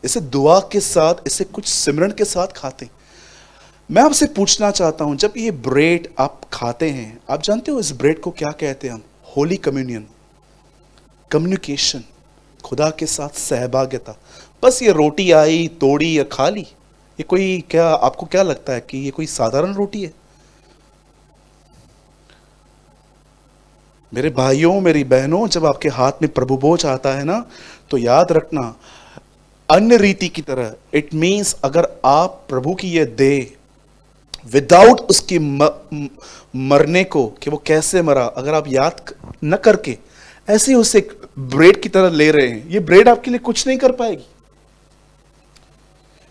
[SPEAKER 1] इसे दुआ के साथ, इसे कुछ सिमरन के साथ खाते। मैं आपसे पूछना चाहता हूं, जब ये ब्रेड आप खाते हैं, आप जानते हो इस ब्रेड को क्या कहते हैं हम? होली कम्युनियन, कम्युनिकेशन, खुदा के साथ सहभागिता। बस ये रोटी आई, तोड़ी या खा ली, ये कोई क्या, आपको क्या लगता है कि ये कोई साधारण रोटी है? मेरे भाइयों, मेरी बहनों, जब आपके हाथ में प्रभु भोज आता है ना, तो याद रखना, अन्य रीति की तरह इट मीन्स अगर आप प्रभु की ये दे विदाउट उसकी मरने को कि वो कैसे मरा, अगर आप याद न करके ऐसे ही उसे ब्रेड की तरह ले रहे हैं, ये ब्रेड आपके लिए कुछ नहीं कर पाएगी।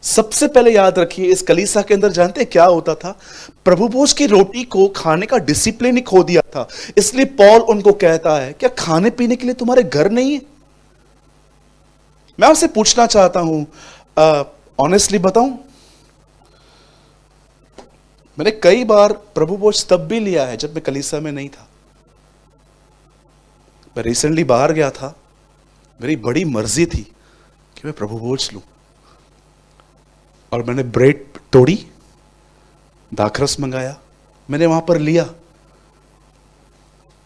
[SPEAKER 1] सबसे पहले याद रखिए, इस कलीसिया के अंदर जानते हैं क्या होता था? प्रभु भोज की रोटी को खाने का डिसिप्लिन ही खो दिया था। इसलिए पॉल उनको कहता है, क्या खाने पीने के लिए तुम्हारे घर नहीं है? मैं आपसे पूछना चाहता हूं, ऑनेस्टली बताऊं, मैंने कई बार प्रभु भोज तब भी लिया है जब मैं कलीसिया में नहीं था। मैं रिसेंटली बाहर गया था, मेरी बड़ी मर्जी थी कि मैं प्रभु भोज लूं, और मैंने ब्रेड तोड़ी, दाखरस मंगाया, मैंने वहां पर लिया।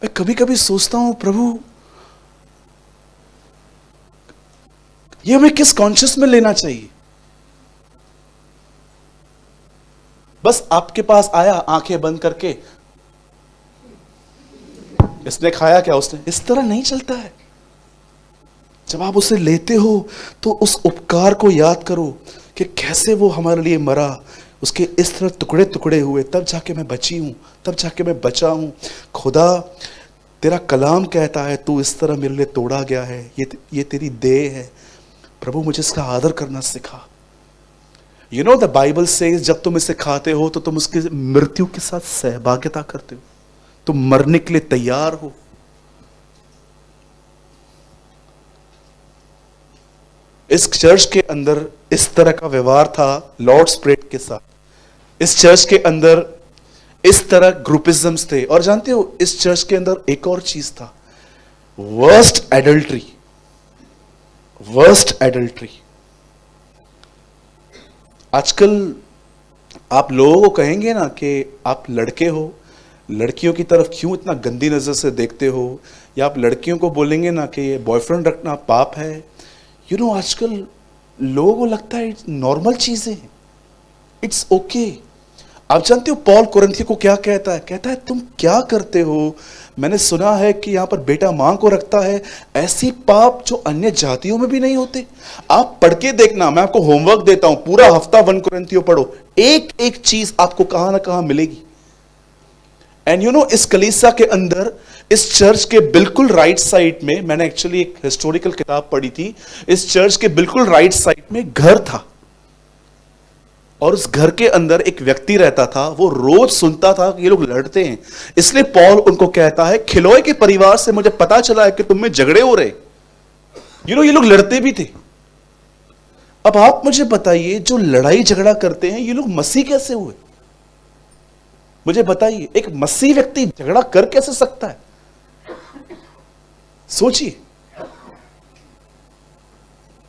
[SPEAKER 1] मैं कभी कभी सोचता हूं, प्रभु ये हमें किस कॉन्शियस में लेना चाहिए? बस आपके पास आया आंखें बंद करके, इसने खाया क्या, उसने, इस तरह नहीं चलता है। जब आप उसे लेते हो तो उस उपकार को याद करो कि कैसे वो हमारे लिए मरा, उसके इस तरह टुकड़े टुकड़े हुए, तब जाके मैं बची हूं, तब जाके मैं बचा हूं। खुदा तेरा कलाम कहता है तू इस तरह मेरे लिए तोड़ा गया है, ये तेरी देह है। प्रभु मुझे इसका आदर करना सिखा। You know the Bible says, जब तुम इसे खाते हो तो तुम उसकी मृत्यु के साथ सहभागिता करते हो, तुम मरने के लिए तैयार हो। इस चर्च के अंदर इस तरह का व्यवहार था लॉर्ड्स प्रेयर के साथ। इस चर्च के अंदर इस तरह ग्रुपिज्म्स थे। और जानते हो, इस चर्च के अंदर एक और चीज था, वर्स्ट एडल्ट्री। Worst adultery. आजकल आप लोगों को कहेंगे ना कि आप लड़के हो, लड़कियों की तरफ क्यों इतना गंदी नजर से देखते हो, या आप लड़कियों को बोलेंगे ना कि ये बॉयफ्रेंड रखना पाप है। यू नो, आजकल लोगों को लगता है नॉर्मल चीजें, इट्स ओके। आप जानते हो पॉल कुरिन्थियों को क्या कहता है? कहता है तुम क्या करते हो? मैंने सुना है कि यहां पर बेटा मां को रखता है, ऐसी पाप जो अन्य जातियों में भी नहीं होते। आप पढ़ के देखना, मैं आपको होमवर्क देता हूं, पूरा हफ्ता 1 कुरिन्थियों पढ़ो, एक एक चीज आपको कहां ना कहां मिलेगी। एंड यू नो, इस कलीसिया के अंदर, इस चर्च के बिल्कुल राइट साइड में, मैंने एक्चुअली एक हिस्टोरिकल किताब पढ़ी थी, इस चर्च के बिल्कुल राइट साइड में घर था, और उस घर के अंदर एक व्यक्ति रहता था। वो रोज सुनता था कि ये लोग लड़ते हैं। इसलिए पॉल उनको कहता है, खिलोए के परिवार से मुझे पता चला है कि तुम में झगड़े हो रहे। यू नो, ये लोग लड़ते भी थे। अब आप मुझे बताइए, जो लड़ाई झगड़ा करते हैं ये लोग मसीह कैसे हुए? मुझे बताइए, एक मसीह व्यक्ति झगड़ा कर कैसे सकता है? सोचिए।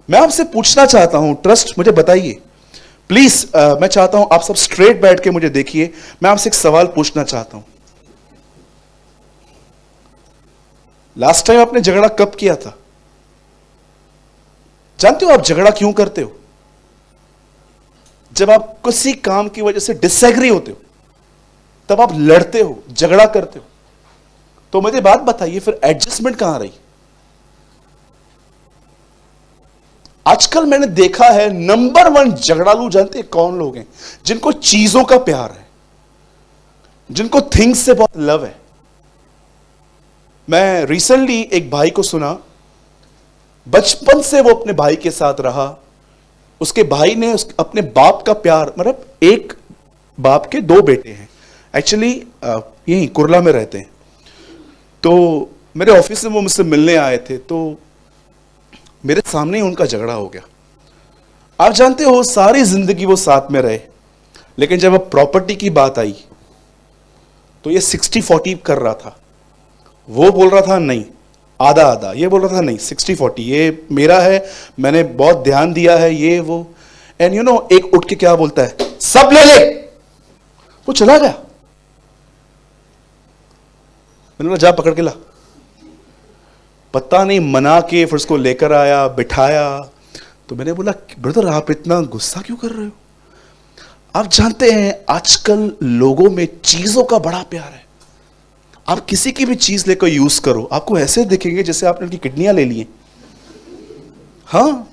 [SPEAKER 1] मैं आपसे पूछना चाहता हूं, ट्रस्ट, मुझे बताइए प्लीज। मैं चाहता हूं आप सब स्ट्रेट बैठ के मुझे देखिए। मैं आपसे एक सवाल पूछना चाहता हूं। लास्ट टाइम आपने झगड़ा कब किया था? जानते हो आप झगड़ा क्यों करते हो? जब आप किसी काम की वजह से डिसएग्री होते हो, तब आप लड़ते हो, झगड़ा करते हो। तो मुझे बात बताइए, फिर एडजस्टमेंट कहां रही? आजकल मैंने देखा है नंबर 1 झगड़ालू जानते हैं कौन लोग हैं? जिनको चीजों का प्यार है, जिनको थिंग्स से बहुत लव है। मैं रिसेंटली एक भाई को सुना, बचपन से वो अपने भाई के साथ रहा। उसके भाई ने अपने बाप का प्यार, मतलब एक बाप के 2 बेटे हैं, एक्चुअली यहीं कुरला में रहते हैं। तो मेरे ऑफिस में वो मुझसे मिलने आए थे, तो मेरे सामने ही उनका झगड़ा हो गया। आप जानते हो, सारी जिंदगी वो साथ में रहे, लेकिन जब अब प्रॉपर्टी की बात आई तो ये 60-40 कर रहा था। वो बोल रहा था नहीं, आधा आधा। ये बोल रहा था नहीं, 60-40 ये मेरा है, मैंने बहुत ध्यान दिया है, ये वो। एंड यू नो, एक उठ के क्या बोलता है, सब ले ले। वो चला गया। मैंने बोला जा पकड़ के ला। पता नहीं मना के फिर उसको लेकर आया, बिठाया। तो मैंने बोला ब्रदर आप इतना गुस्सा क्यों कर रहे हो? आप जानते हैं आजकल लोगों में चीजों का बड़ा प्यार है। आप किसी की भी चीज लेकर यूज करो, आपको ऐसे दिखेंगे जैसे आपने उनकी किडनियां ले ली हैं। हाँ,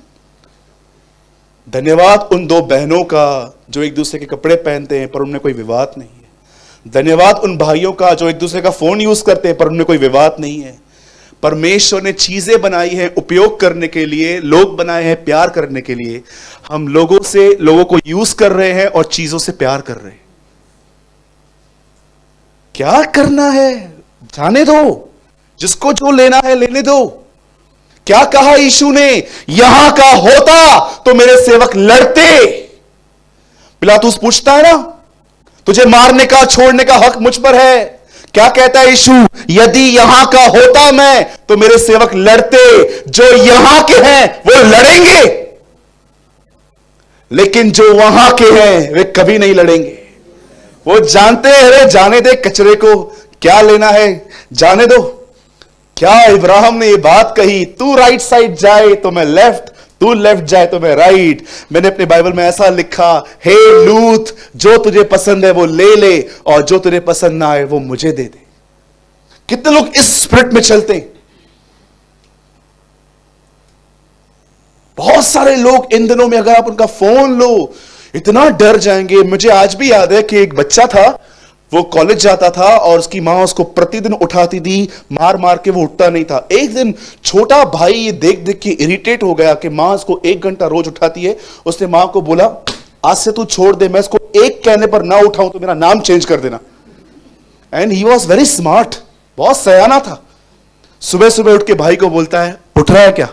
[SPEAKER 1] धन्यवाद उन 2 बहनों का जो एक दूसरे के कपड़े पहनते हैं पर उनमें कोई विवाद नहीं है। धन्यवाद उन भाइयों का जो एक दूसरे का फोन यूज करते हैं पर उनमें कोई विवाद नहीं है। परमेश्वर ने चीजें बनाई हैं उपयोग करने के लिए, लोग बनाए हैं प्यार करने के लिए। हम लोगों को यूज कर रहे हैं और चीजों से प्यार कर रहे हैं। क्या करना है जाने दो, जिसको जो लेना है लेने दो। क्या कहा यीशु ने, यहां का होता तो मेरे सेवक लड़ते। पिलातुस पूछता है ना, तुझे मारने का छोड़ने का हक मुझ पर है। क्या कहता है यीशु, यदि यहां का होता मैं तो मेरे सेवक लड़ते। जो यहां के हैं वो लड़ेंगे, लेकिन जो वहां के हैं वे कभी नहीं लड़ेंगे। वो जानते हैं, अरे जाने दे कचरे को, क्या लेना है जाने दो। क्या इब्राहिम ने ये बात कही, तू राइट साइड जाए तो मैं लेफ्ट, तू लेफ्ट जाए तो मैं राइट। मैंने अपने बाइबल में ऐसा लिखा, हे लूत, जो तुझे पसंद है वो ले ले और जो तुझे पसंद ना आए वो मुझे दे दे। कितने लोग इस स्पिरिट में चलते हैं। बहुत सारे लोग इन दिनों में अगर आप उनका फोन लो इतना डर जाएंगे। मुझे आज भी याद है कि एक बच्चा था, वो कॉलेज जाता था और उसकी मां उसको प्रतिदिन उठाती थी, मार मार के वो उठता नहीं था। एक दिन छोटा भाई ये देख देख के इरिटेट हो गया कि मां उसको 1 घंटा रोज उठाती है। उसने मां को बोला, आज से तू छोड़ दे, मैं इसको एक कहने पर ना उठाऊं तो मेरा नाम चेंज कर देना। And he was very smart, बहुत सयाना था। सुबह सुबह उठ के भाई को बोलता है, उठ रहा है क्या?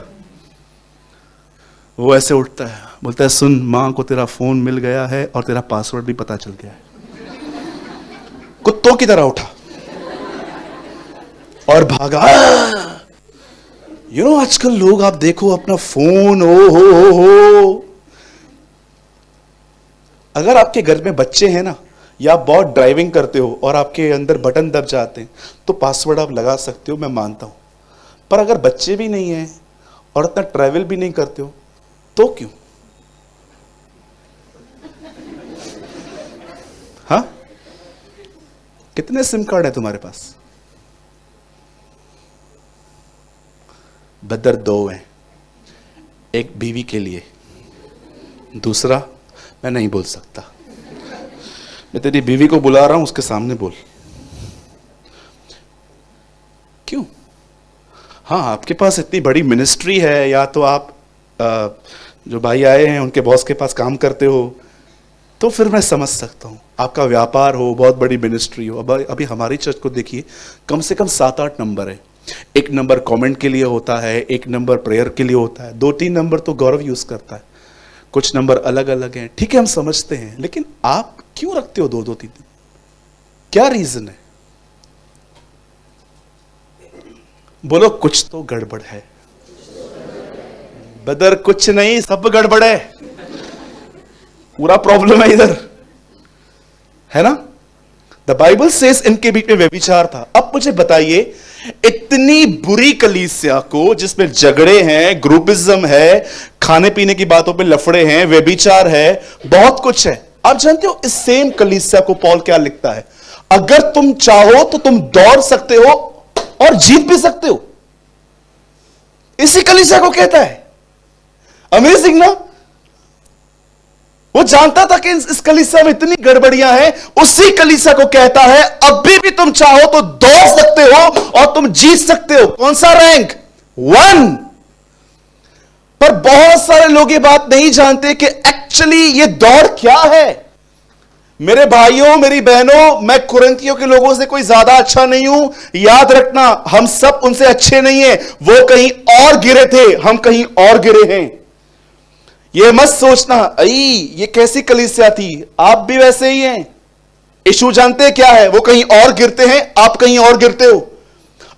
[SPEAKER 1] वो ऐसे उठता है, बोलता है, सुन, मां को तेरा फोन मिल गया है और तेरा पासवर्ड भी पता चल गया है। कुत्तों की तरह उठा और भागा। आजकल लोग आप देखो अपना फोन, हो। अगर आपके घर में बच्चे हैं ना, या आप बहुत ड्राइविंग करते हो और आपके अंदर बटन दब जाते हैं तो पासवर्ड आप लगा सकते हो, मैं मानता हूं। पर अगर बच्चे भी नहीं हैं और इतना ट्रैवल भी नहीं करते हो तो क्यों? हाँ, कितने सिम कार्ड है तुम्हारे पास? बदर 2 हैं, एक बीवी के लिए, दूसरा मैं नहीं बोल सकता। मैं तेरी बीवी को बुला रहा हूं, उसके सामने बोल। क्यों? हाँ, आपके पास इतनी बड़ी मिनिस्ट्री है, या तो आप जो भाई आए हैं उनके बॉस के पास काम करते हो तो फिर मैं समझ सकता हूं। आपका व्यापार हो, बहुत बड़ी मिनिस्ट्री हो। अभी हमारी चर्च को देखिए, कम से कम 7-8 नंबर है। 1 नंबर कमेंट के लिए होता है, 1 नंबर प्रेयर के लिए होता है, 2-3 नंबर तो गौरव यूज करता है, कुछ नंबर अलग अलग हैं। ठीक है, हम समझते हैं, लेकिन आप क्यों रखते हो 2-2-3? क्या रीजन है? बोलो, कुछ तो गड़बड़ है। बदर कुछ नहीं, सब गड़बड़ है, पूरा प्रॉब्लम है इधर, है ना? द बाइबल सेज इनके बीच में व्यभिचार था। अब मुझे बताइए, इतनी बुरी कलीसिया को जिसमें झगड़े हैं, ग्रुपिज्म है, खाने पीने की बातों पे लफड़े हैं, व्यभिचार है, बहुत कुछ है। आप जानते हो इस सेम कलीसिया को पॉल क्या लिखता है? अगर तुम चाहो तो तुम दौड़ सकते हो और जीत भी सकते हो। इसी कलीसिया को कहता है। अमेजिंग ना? वो जानता था कि इस कलीसिया में इतनी गड़बड़ियां हैं, उसी कलीसिया को कहता है अभी भी तुम चाहो तो दौड़ सकते हो और तुम जीत सकते हो। कौन सा रैंक? 1। पर बहुत सारे लोग ये बात नहीं जानते कि एक्चुअली ये दौड़ क्या है। मेरे भाइयों, मेरी बहनों, मैं कुरिन्थियों के लोगों से कोई ज्यादा अच्छा नहीं हूं, याद रखना, हम सब उनसे अच्छे नहीं हैं। वो कहीं और गिरे थे, हम कहीं और गिरे हैं। ये मत सोचना ये कैसी कलीसिया थी, आप भी वैसे ही हैं। यीशु जानते क्या है, वो कहीं और गिरते हैं, आप कहीं और गिरते हो।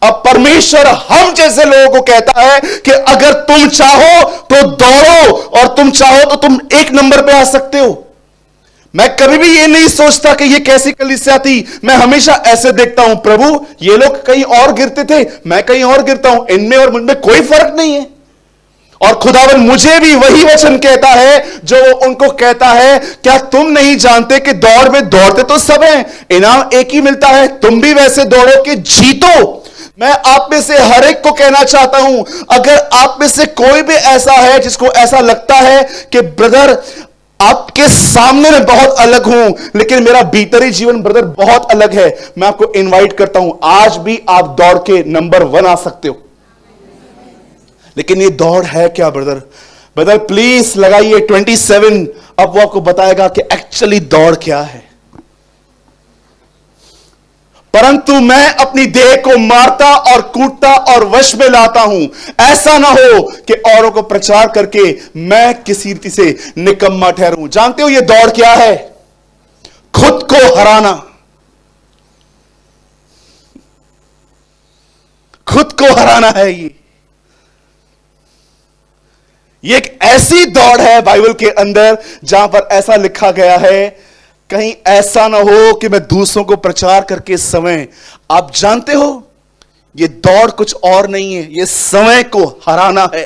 [SPEAKER 1] अब परमेश्वर हम जैसे लोगों को कहता है कि अगर तुम चाहो तो दौड़ो और तुम चाहो तो तुम 1 नंबर पे आ सकते हो। मैं कभी भी ये नहीं सोचता कि ये कैसी कलीसिया थी। मैं हमेशा ऐसे देखता हूं, प्रभु ये लोग कहीं और गिरते थे, मैं कहीं और गिरता हूं, इनमें और मुझमें कोई फर्क नहीं है। और खुदावन मुझे भी वही वचन कहता है जो उनको कहता है, क्या तुम नहीं जानते कि दौड़ में दौड़ते तो सब हैं, इनाम एक ही मिलता है, तुम भी वैसे दौड़ो कि जीतो। मैं आप में से हर एक को कहना चाहता हूं, अगर आप में से कोई भी ऐसा है जिसको ऐसा लगता है कि ब्रदर आपके सामने मैं बहुत अलग हूं, लेकिन मेरा भीतरी जीवन ब्रदर बहुत अलग है। मैं आपको इनवाइट करता हूं, आज भी आप दौड़ के नंबर 1 आ सकते हो। लेकिन ये दौड़ है क्या ब्रदर? ब्रदर प्लीज लगाइए 27, अब वो आपको बताएगा कि एक्चुअली दौड़ क्या है। परंतु मैं अपनी देह को मारता और कूटता और वश में लाता हूं, ऐसा ना हो कि औरों को प्रचार करके मैं किसी रीति से निकम्मा ठहरूं। जानते हो ये दौड़ क्या है? खुद को हराना। खुद को हराना है ये एक ऐसी दौड़ है बाइबल के अंदर जहां पर ऐसा लिखा गया है, कहीं ऐसा ना हो कि मैं दूसरों को प्रचार करके इस समय, आप जानते हो ये दौड़ कुछ और नहीं है, ये समय को हराना है।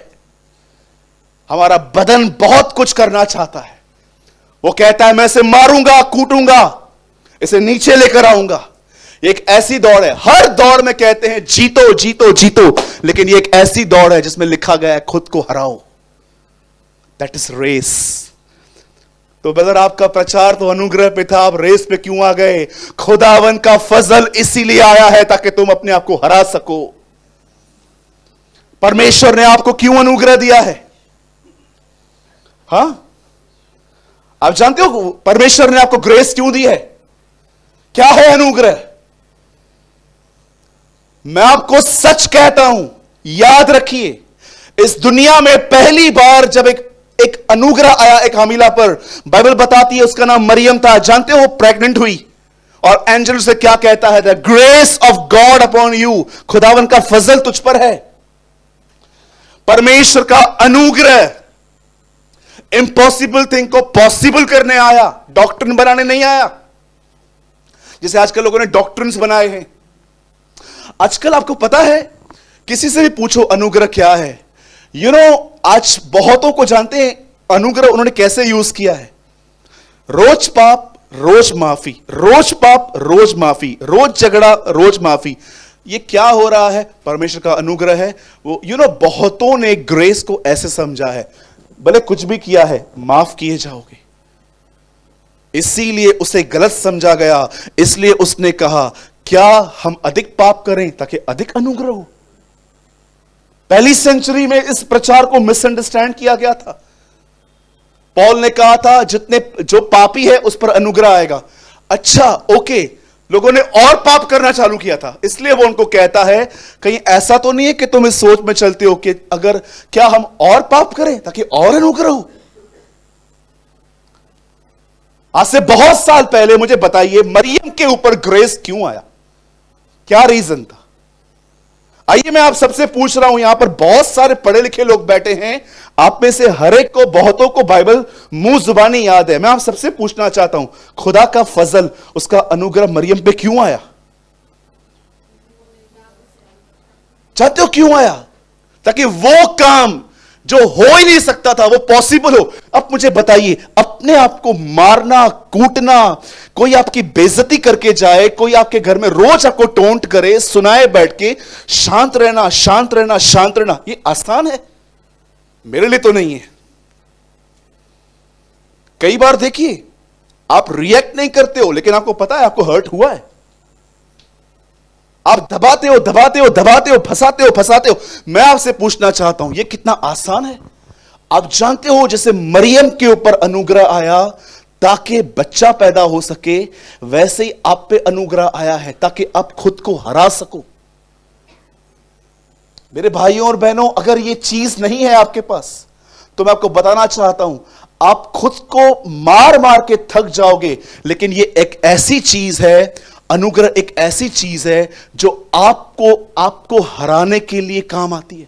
[SPEAKER 1] हमारा बदन बहुत कुछ करना चाहता है, वो कहता है मैं इसे मारूंगा, कूटूंगा, इसे नीचे लेकर आऊंगा। एक ऐसी दौड़ है, हर दौड़ में कहते हैं जीतो जीतो जीतो, लेकिन ये एक ऐसी दौड़ है जिसमें लिखा गया है खुद को हराओ। That is race. तो ब्रदर आपका प्रचार तो अनुग्रह पे था, आप रेस पे क्यों आ गए? खुदावन का फजल इसीलिए आया है ताकि तुम अपने आप को हरा सको। परमेश्वर ने आपको क्यों अनुग्रह दिया है? हां, आप जानते हो परमेश्वर ने आपको ग्रेस क्यों दी है? क्या है अनुग्रह? मैं आपको सच कहता हूं, याद रखिए, इस दुनिया में पहली बार जब एक अनुग्रह आया एक हमीला पर, बाइबल बताती है उसका नाम मरियम था। जानते हो वो प्रेग्नेंट हुई और एंजल से क्या कहता है? The grace of God upon you, खुदावन का फजल तुझ पर है। परमेश्वर का अनुग्रह इंपॉसिबल थिंग को पॉसिबल करने आया, डॉक्ट्रिन बनाने नहीं आया जैसे आजकल लोगों ने डॉक्ट्रिन्स बनाए हैं। आजकल आपको पता है, किसी से भी पूछो अनुग्रह क्या है, आज बहुतों को जानते हैं अनुग्रह उन्होंने कैसे यूज किया है। रोज पाप रोज माफी, रोज पाप रोज माफी, रोज झगड़ा रोज माफी। ये क्या हो रहा है? परमेश्वर का अनुग्रह है वो। बहुतों ने ग्रेस को ऐसे समझा है, भले कुछ भी किया है माफ किए जाओगे, इसीलिए उसे गलत समझा गया। इसलिए उसने कहा क्या हम अधिक पाप करें ताकि अधिक अनुग्रह हो? पहली सेंचुरी में इस प्रचार को मिसअंडरस्टैंड किया गया था। पॉल ने कहा था जो पापी है उस पर अनुग्रह आएगा। अच्छा ओके, लोगों ने और पाप करना चालू किया था, इसलिए वो उनको कहता है कहीं ऐसा तो नहीं है कि तुम इस सोच में चलते हो कि अगर क्या हम और पाप करें ताकि और अनुग्रह हो? आज से बहुत साल पहले मुझे बताइए मरियम के ऊपर ग्रेस क्यों आया? क्या रीजन था? आइए मैं आप सबसे पूछ रहा हूं, यहां पर बहुत सारे पढ़े लिखे लोग बैठे हैं, आप में से हर एक को, बहुतों को बाइबल मुंह जुबानी याद है। मैं आप सबसे पूछना चाहता हूं, खुदा का फजल, उसका अनुग्रह मरियम पे क्यों आया? चाहते हो क्यों आया? ताकि वो काम जो हो ही नहीं सकता था वो पॉसिबल हो। अब मुझे बताइए, अपने आप को मारना, कूटना, कोई आपकी बेइज्जती करके जाए, कोई आपके घर में रोज आपको टोंट करे, सुनाए बैठ के शांत रहना, शांत रहना, शांत रहना, ये आसान है? मेरे लिए तो नहीं है। कई बार देखिए आप रिएक्ट नहीं करते हो, लेकिन आपको पता है आपको हर्ट हुआ है। आप दबाते हो, दबाते हो, दबाते हो, फंसाते हो, फंसाते हो। मैं आपसे पूछना चाहता हूं, यह कितना आसान है? आप जानते हो जैसे मरियम के ऊपर अनुग्रह आया ताकि बच्चा पैदा हो सके, वैसे ही आप पे अनुग्रह आया है ताकि आप खुद को हरा सको। मेरे भाइयों और बहनों, अगर यह चीज नहीं है आपके पास तो मैं आपको बताना चाहता हूं, आप खुद को मार मार के थक जाओगे। लेकिन यह एक ऐसी चीज है, अनुग्रह एक ऐसी चीज है जो आपको हराने के लिए काम आती है।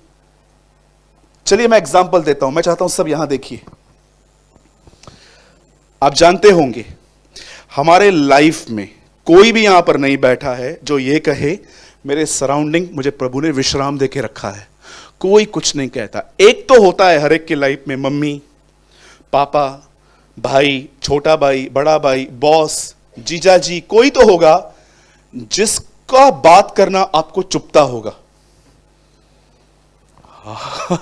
[SPEAKER 1] चलिए मैं एग्जांपल देता हूं, मैं चाहता हूं सब यहां देखिए। आप जानते होंगे हमारे लाइफ में कोई भी यहां पर नहीं बैठा है जो ये कहे मेरे सराउंडिंग मुझे प्रभु ने विश्राम देके रखा है। कोई कुछ नहीं कहता। एक तो होता है हर एक की लाइफ में, मम्मी, पापा, भाई, छोटा भाई, बड़ा भाई, बॉस, जीजा जी, कोई तो होगा जिसका बात करना आपको चुभता होगा।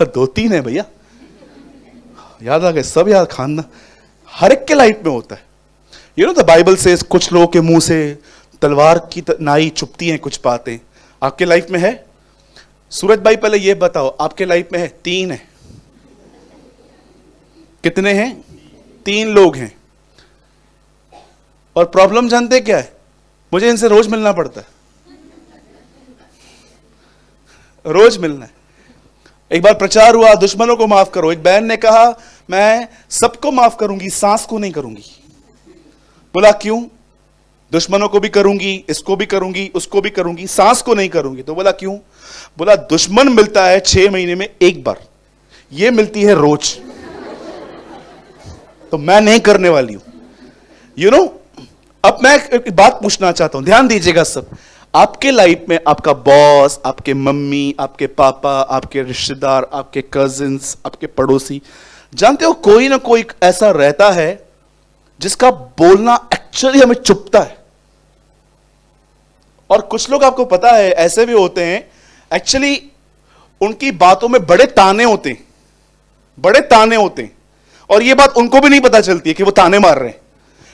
[SPEAKER 1] 2-3 है भैया, याद आ गए सब, याद खानदान। हर एक के लाइफ में होता है। यू नो द बाइबल से कुछ लोगों के मुंह से तलवार की नाई चुपती हैं कुछ बातें। आपके लाइफ में है? सूरज भाई पहले ये बताओ, आपके लाइफ में है? 3 है। कितने हैं? 3 लोग हैं। और प्रॉब्लम जानते क्या है? मुझे इनसे रोज मिलना पड़ता है, रोज मिलना है। एक बार प्रचार हुआ, दुश्मनों को माफ करो। एक बहन ने कहा मैं सबको माफ करूंगी, सास को नहीं करूंगी। बोला क्यों? दुश्मनों को भी करूंगी, इसको भी करूंगी, उसको भी करूंगी, सास को नहीं करूंगी। तो बोला क्यों? बोला दुश्मन मिलता है 6 महीने में एक बार, ये मिलती है रोज, तो मैं नहीं करने वाली हूं। यू नो, अब मैं एक बात पूछना चाहता हूं, ध्यान दीजिएगा सब। आपके लाइफ में आपका बॉस, आपके मम्मी, आपके पापा, आपके रिश्तेदार, आपके कजिन्स, आपके पड़ोसी, जानते हो कोई ना कोई ऐसा रहता है जिसका बोलना एक्चुअली हमें चुभता है। और कुछ लोग आपको पता है ऐसे भी होते हैं, एक्चुअली उनकी बातों में बड़े ताने होते हैं, बड़े ताने होते हैं, और यह बात उनको भी नहीं पता चलती है कि वो ताने मार रहे हैं,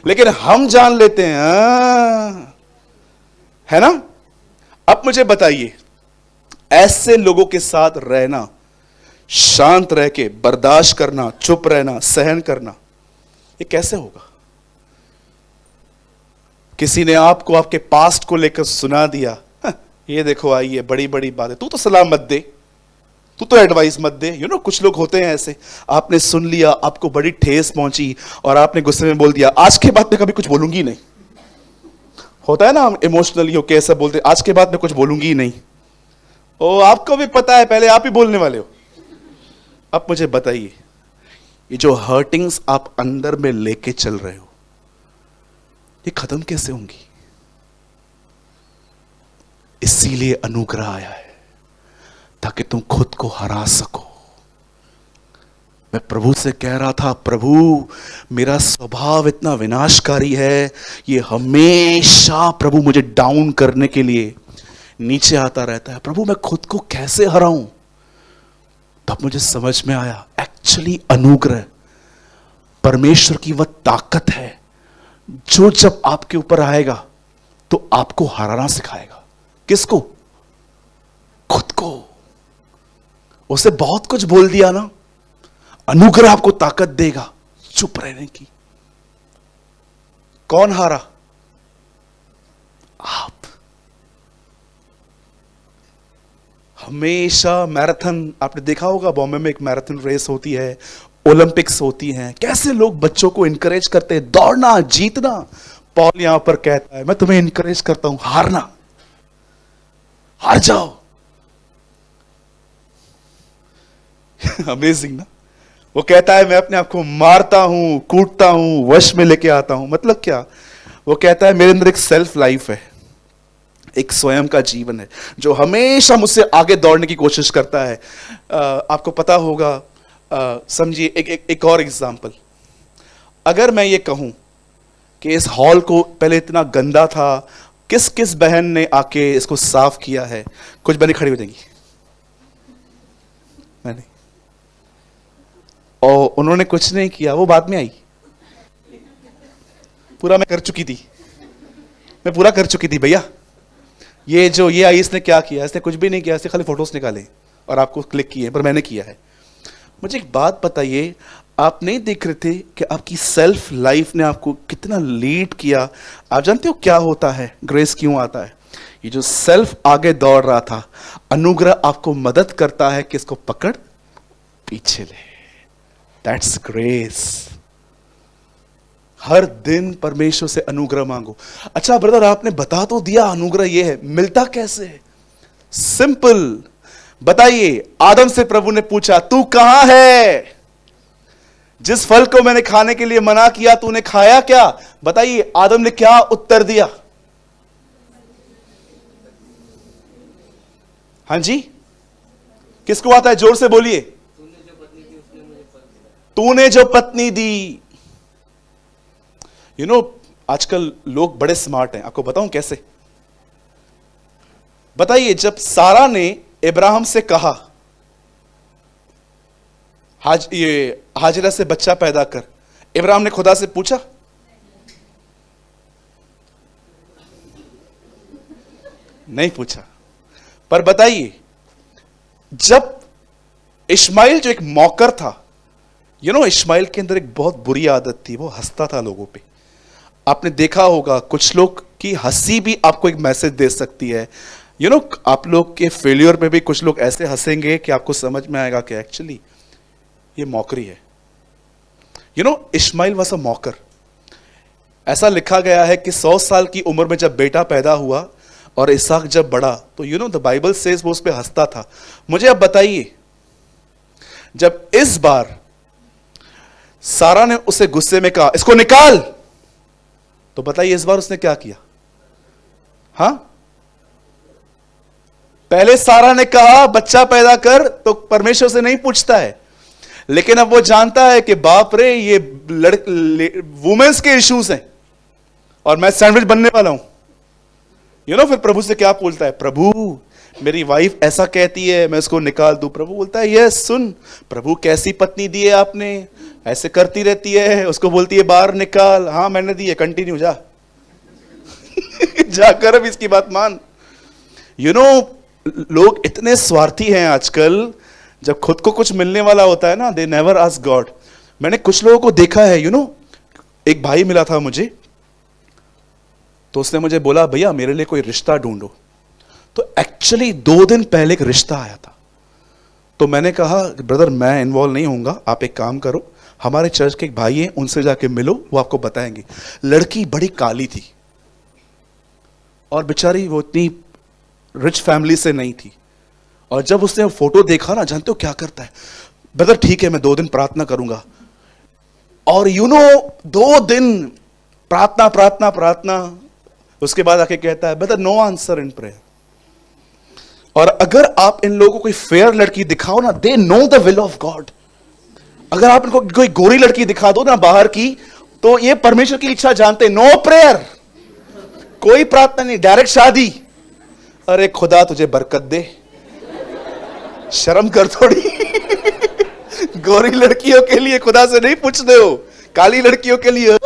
[SPEAKER 1] लेकिन हम जान लेते हैं, है ना? अब मुझे बताइए, ऐसे लोगों के साथ रहना, शांत रह के बर्दाश्त करना, चुप रहना, सहन करना, ये कैसे होगा? किसी ने आपको आपके पास्ट को लेकर सुना दिया, ये देखो आई है बड़ी बड़ी बात है, तू तो सलाह मत दे, तू तो एडवाइस मत दे। यू नो, कुछ लोग होते हैं ऐसे, आपने सुन लिया, आपको बड़ी ठेस पहुंची और आपने गुस्से में बोल दिया आज के बाद मैं कभी कुछ बोलूंगी नहीं। होता है ना, हम इमोशनली होके ऐसा बोलते, आज के बाद मैं कुछ बोलूंगी नहीं। ओ, आपको भी पता है पहले आप ही बोलने वाले हो। अब मुझे बताइए, ये जो हर्टिंग्स आप अंदर में लेके चल रहे हो, ये खत्म कैसे होंगी? इसीलिए अनुग्रह आया है, ताकि तुम खुद को हरा सको। मैं प्रभु से कह रहा था, प्रभु मेरा स्वभाव इतना विनाशकारी है, ये हमेशा प्रभु मुझे डाउन करने के लिए नीचे आता रहता है। प्रभु मैं खुद को कैसे हराऊं? तब मुझे समझ में आया, एक्चुअली अनुग्रह परमेश्वर की वह ताकत है जो जब आपके ऊपर आएगा तो आपको हराना सिखाएगा। किसको? खुद को। उसे बहुत कुछ बोल दिया ना, अनुग्रह आपको ताकत देगा चुप रहने की। कौन हारा? आप। हमेशा मैराथन, आपने देखा होगा बॉम्बे में एक मैराथन रेस होती है, ओलंपिक्स होती हैं, कैसे लोग बच्चों को इंकरेज करते हैं दौड़ना, जीतना। पॉल यहां पर कहता है मैं तुम्हें इंकरेज करता हूं, हारना, हार जाओ। अमेजिंग ना? वो कहता है मैं अपने आप को मारता हूं, कूटता हूं, वश में लेके आता हूं। मतलब क्या? वो कहता है मेरे अंदर एक सेल्फ लाइफ है, एक स्वयं का जीवन है जो हमेशा मुझसे आगे दौड़ने की कोशिश करता है। आपको पता होगा, समझिए एक और एग्जांपल। अगर मैं ये कहूं कि इस हॉल को पहले इतना गंदा था, किस किस बहन ने आके इसको साफ किया है? कुछ बहनें खड़ी हो जाएंगी, मैंने, और उन्होंने कुछ नहीं किया, वो बाद में आई। पूरा मैं कर चुकी थी, मैं पूरा कर चुकी थी भैया। ये आई, इसने क्या किया? इसने कुछ भी नहीं किया, इसने खाली फोटोज निकाले और आपको क्लिक किए, पर मैंने किया है। मुझे एक बात बताइए, आप नहीं देख रहे थे कि आपकी सेल्फ लाइफ ने आपको कितना लीड किया? आप जानते हो क्या होता है? ग्रेस क्यों आता है? ये जो सेल्फ आगे दौड़ रहा था, अनुग्रह आपको मदद करता है कि इसको पकड़ पीछे ले। That's grace. हर दिन परमेश्वर से अनुग्रह मांगो। अच्छा ब्रदर, आपने बता तो दिया अनुग्रह ये है, मिलता कैसे है? सिंपल, बताइए। आदम से प्रभु ने पूछा तू कहां है? जिस फल को मैंने खाने के लिए मना किया तूने खाया क्या? बताइए आदम ने क्या उत्तर दिया? हां जी, किसको आता है? जोर से बोलिए। तूने जो पत्नी दी। यू नो, आजकल लोग बड़े स्मार्ट हैं, आपको बताऊं कैसे? बताइए, जब सारा ने इब्राहिम से कहा ये हाजिरा से बच्चा पैदा कर, इब्राहिम ने खुदा से पूछा? नहीं पूछा। पर बताइए, जब इस्माइल जो एक मौकर था, इस्माइल के अंदर एक बहुत बुरी आदत थी, वो हंसता था लोगों पे। आपने देखा होगा कुछ लोग की हंसी भी आपको एक मैसेज दे सकती है। आप लोग के फेलियर पे भी कुछ लोग ऐसे हंसेंगे कि आपको समझ में आएगा कि एक्चुअली ये मौकरी है। Ishmael was a mocker. ऐसा लिखा गया है कि 100 साल की उम्र में जब बेटा पैदा हुआ और इसहाक जब बड़ा, तो द बाइबल सेज वो उस पर हंसता था। मुझे अब बताइए, जब इस बार सारा ने उसे गुस्से में कहा इसको निकाल, तो बताइए इस बार उसने क्या किया? हां, पहले सारा ने कहा बच्चा पैदा कर, तो परमेश्वर से नहीं पूछता है। लेकिन अब वो जानता है कि बाप रे, ये वुमेन्स के इश्यूज हैं और मैं सैंडविच बनने वाला हूं। फिर प्रभु से क्या बोलता है? प्रभु, मेरी वाइफ ऐसा कहती है, मैं उसको निकाल दूं। प्रभु बोलता है यस, सुन, प्रभु कैसी पत्नी दी है आपने, ऐसे करती रहती है, उसको बोलती है बाहर निकाल। हाँ मैंने दी है, कंटिन्यू जा। जाकर अब इसकी बात मान। लोग इतने स्वार्थी हैं आजकल, जब खुद को कुछ मिलने वाला होता है ना, दे नेवर आस्क गॉड। मैंने कुछ लोगों को देखा है, एक भाई मिला था मुझे, तो उसने मुझे बोला भैया मेरे लिए कोई रिश्ता ढूंढो। तो एक्चुअली 2 दिन पहले एक रिश्ता आया था। तो मैंने कहा ब्रदर मैं इन्वॉल्व नहीं होऊंगा, आप एक काम करो, हमारे चर्च के एक भाई हैं, उनसे जाके मिलो, वो आपको बताएंगे। लड़की बड़ी काली थी और बेचारी वो इतनी रिच फैमिली से नहीं थी। और जब उसने फोटो देखा ना, जानते हो क्या करता है? ब्रदर ठीक है, मैं 2 दिन प्रार्थना करूंगा। और 2 दिन प्रार्थना प्रार्थना प्रार्थना, उसके बाद आके कहता है brother no answer in prayer. और अगर आप इन लोगों को कोई फेयर लड़की दिखाओ ना, they know the will of God. अगर आप इनको कोई गोरी लड़की दिखा दो ना बाहर की, तो ये परमेश्वर की इच्छा जानते। नो प्रेयर, कोई प्रार्थना नहीं, डायरेक्ट शादी। अरे खुदा तुझे बरकत दे, शर्म कर थोड़ी। गोरी लड़कियों के लिए खुदा से नहीं पूछते हो, काली लड़कियों के लिए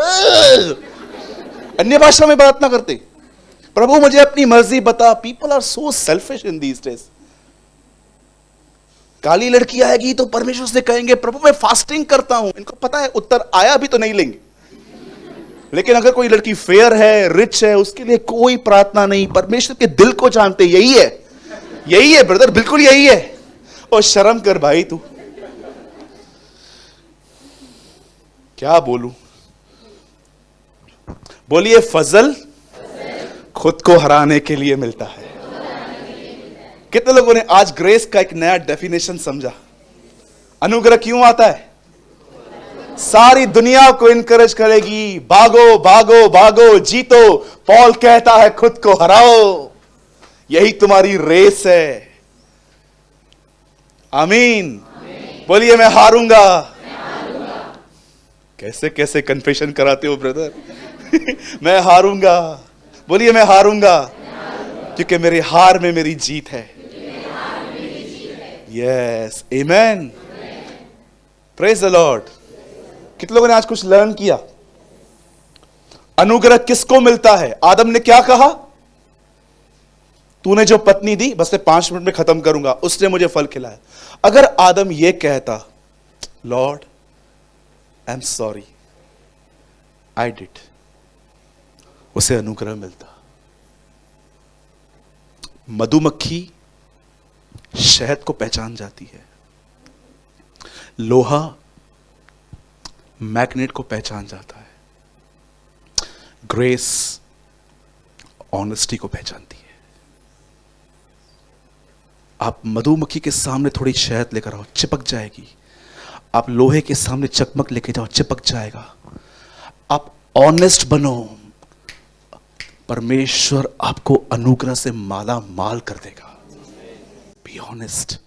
[SPEAKER 1] अन्य भाषा में प्रार्थना करते, प्रभु मुझे अपनी मर्जी बता। People are so selfish in these days. काली लड़की आएगी तो परमेश्वर से कहेंगे प्रभु मैं फास्टिंग करता हूं। इनको पता है उत्तर आया भी तो नहीं लेंगे। लेकिन अगर कोई लड़की फेयर है, रिच है, उसके लिए कोई प्रार्थना नहीं। परमेश्वर के दिल को जानते, यही है, यही है ब्रदर, बिल्कुल यही है। और शर्म कर भाई तू, क्या बोलूं? बोलिए फजल खुद को हराने के लिए मिलता है। कितने लोगों ने आज ग्रेस का एक नया डेफिनेशन समझा? अनुग्रह क्यों आता है? सारी दुनिया को इनकरेज करेगी, भागो भागो भागो, जीतो। पॉल कहता है खुद को हराओ, यही तुम्हारी रेस है। आमीन। बोलिए मैं हारूंगा। कैसे कैसे कन्फेशन कराते हो ब्रदर। मैं हारूंगा। बोलिए मैं हारूंगा, क्योंकि मेरे हार में मेरी जीत है। Yes, amen, praise the Lord. कितने लोगों ने आज कुछ लर्न किया? अनुग्रह किसको मिलता है? आदम ने क्या कहा? तूने जो पत्नी दी, बस मैं 5 मिनट में खत्म करूंगा, उसने मुझे फल खिलाया। अगर आदम यह कहता Lord I am sorry I did, उसे अनुग्रह मिलता। मधुमक्खी शहद को पहचान जाती है, लोहा मैग्नेट को पहचान जाता है, ग्रेस ऑनेस्टी को पहचानती है। आप मधुमक्खी के सामने थोड़ी शहद लेकर आओ, चिपक जाएगी। आप लोहे के सामने चकमक लेके जाओ, चिपक जाएगा। आप ऑनेस्ट बनो, परमेश्वर आपको अनुग्रह से माला माल कर देगा। Be honest.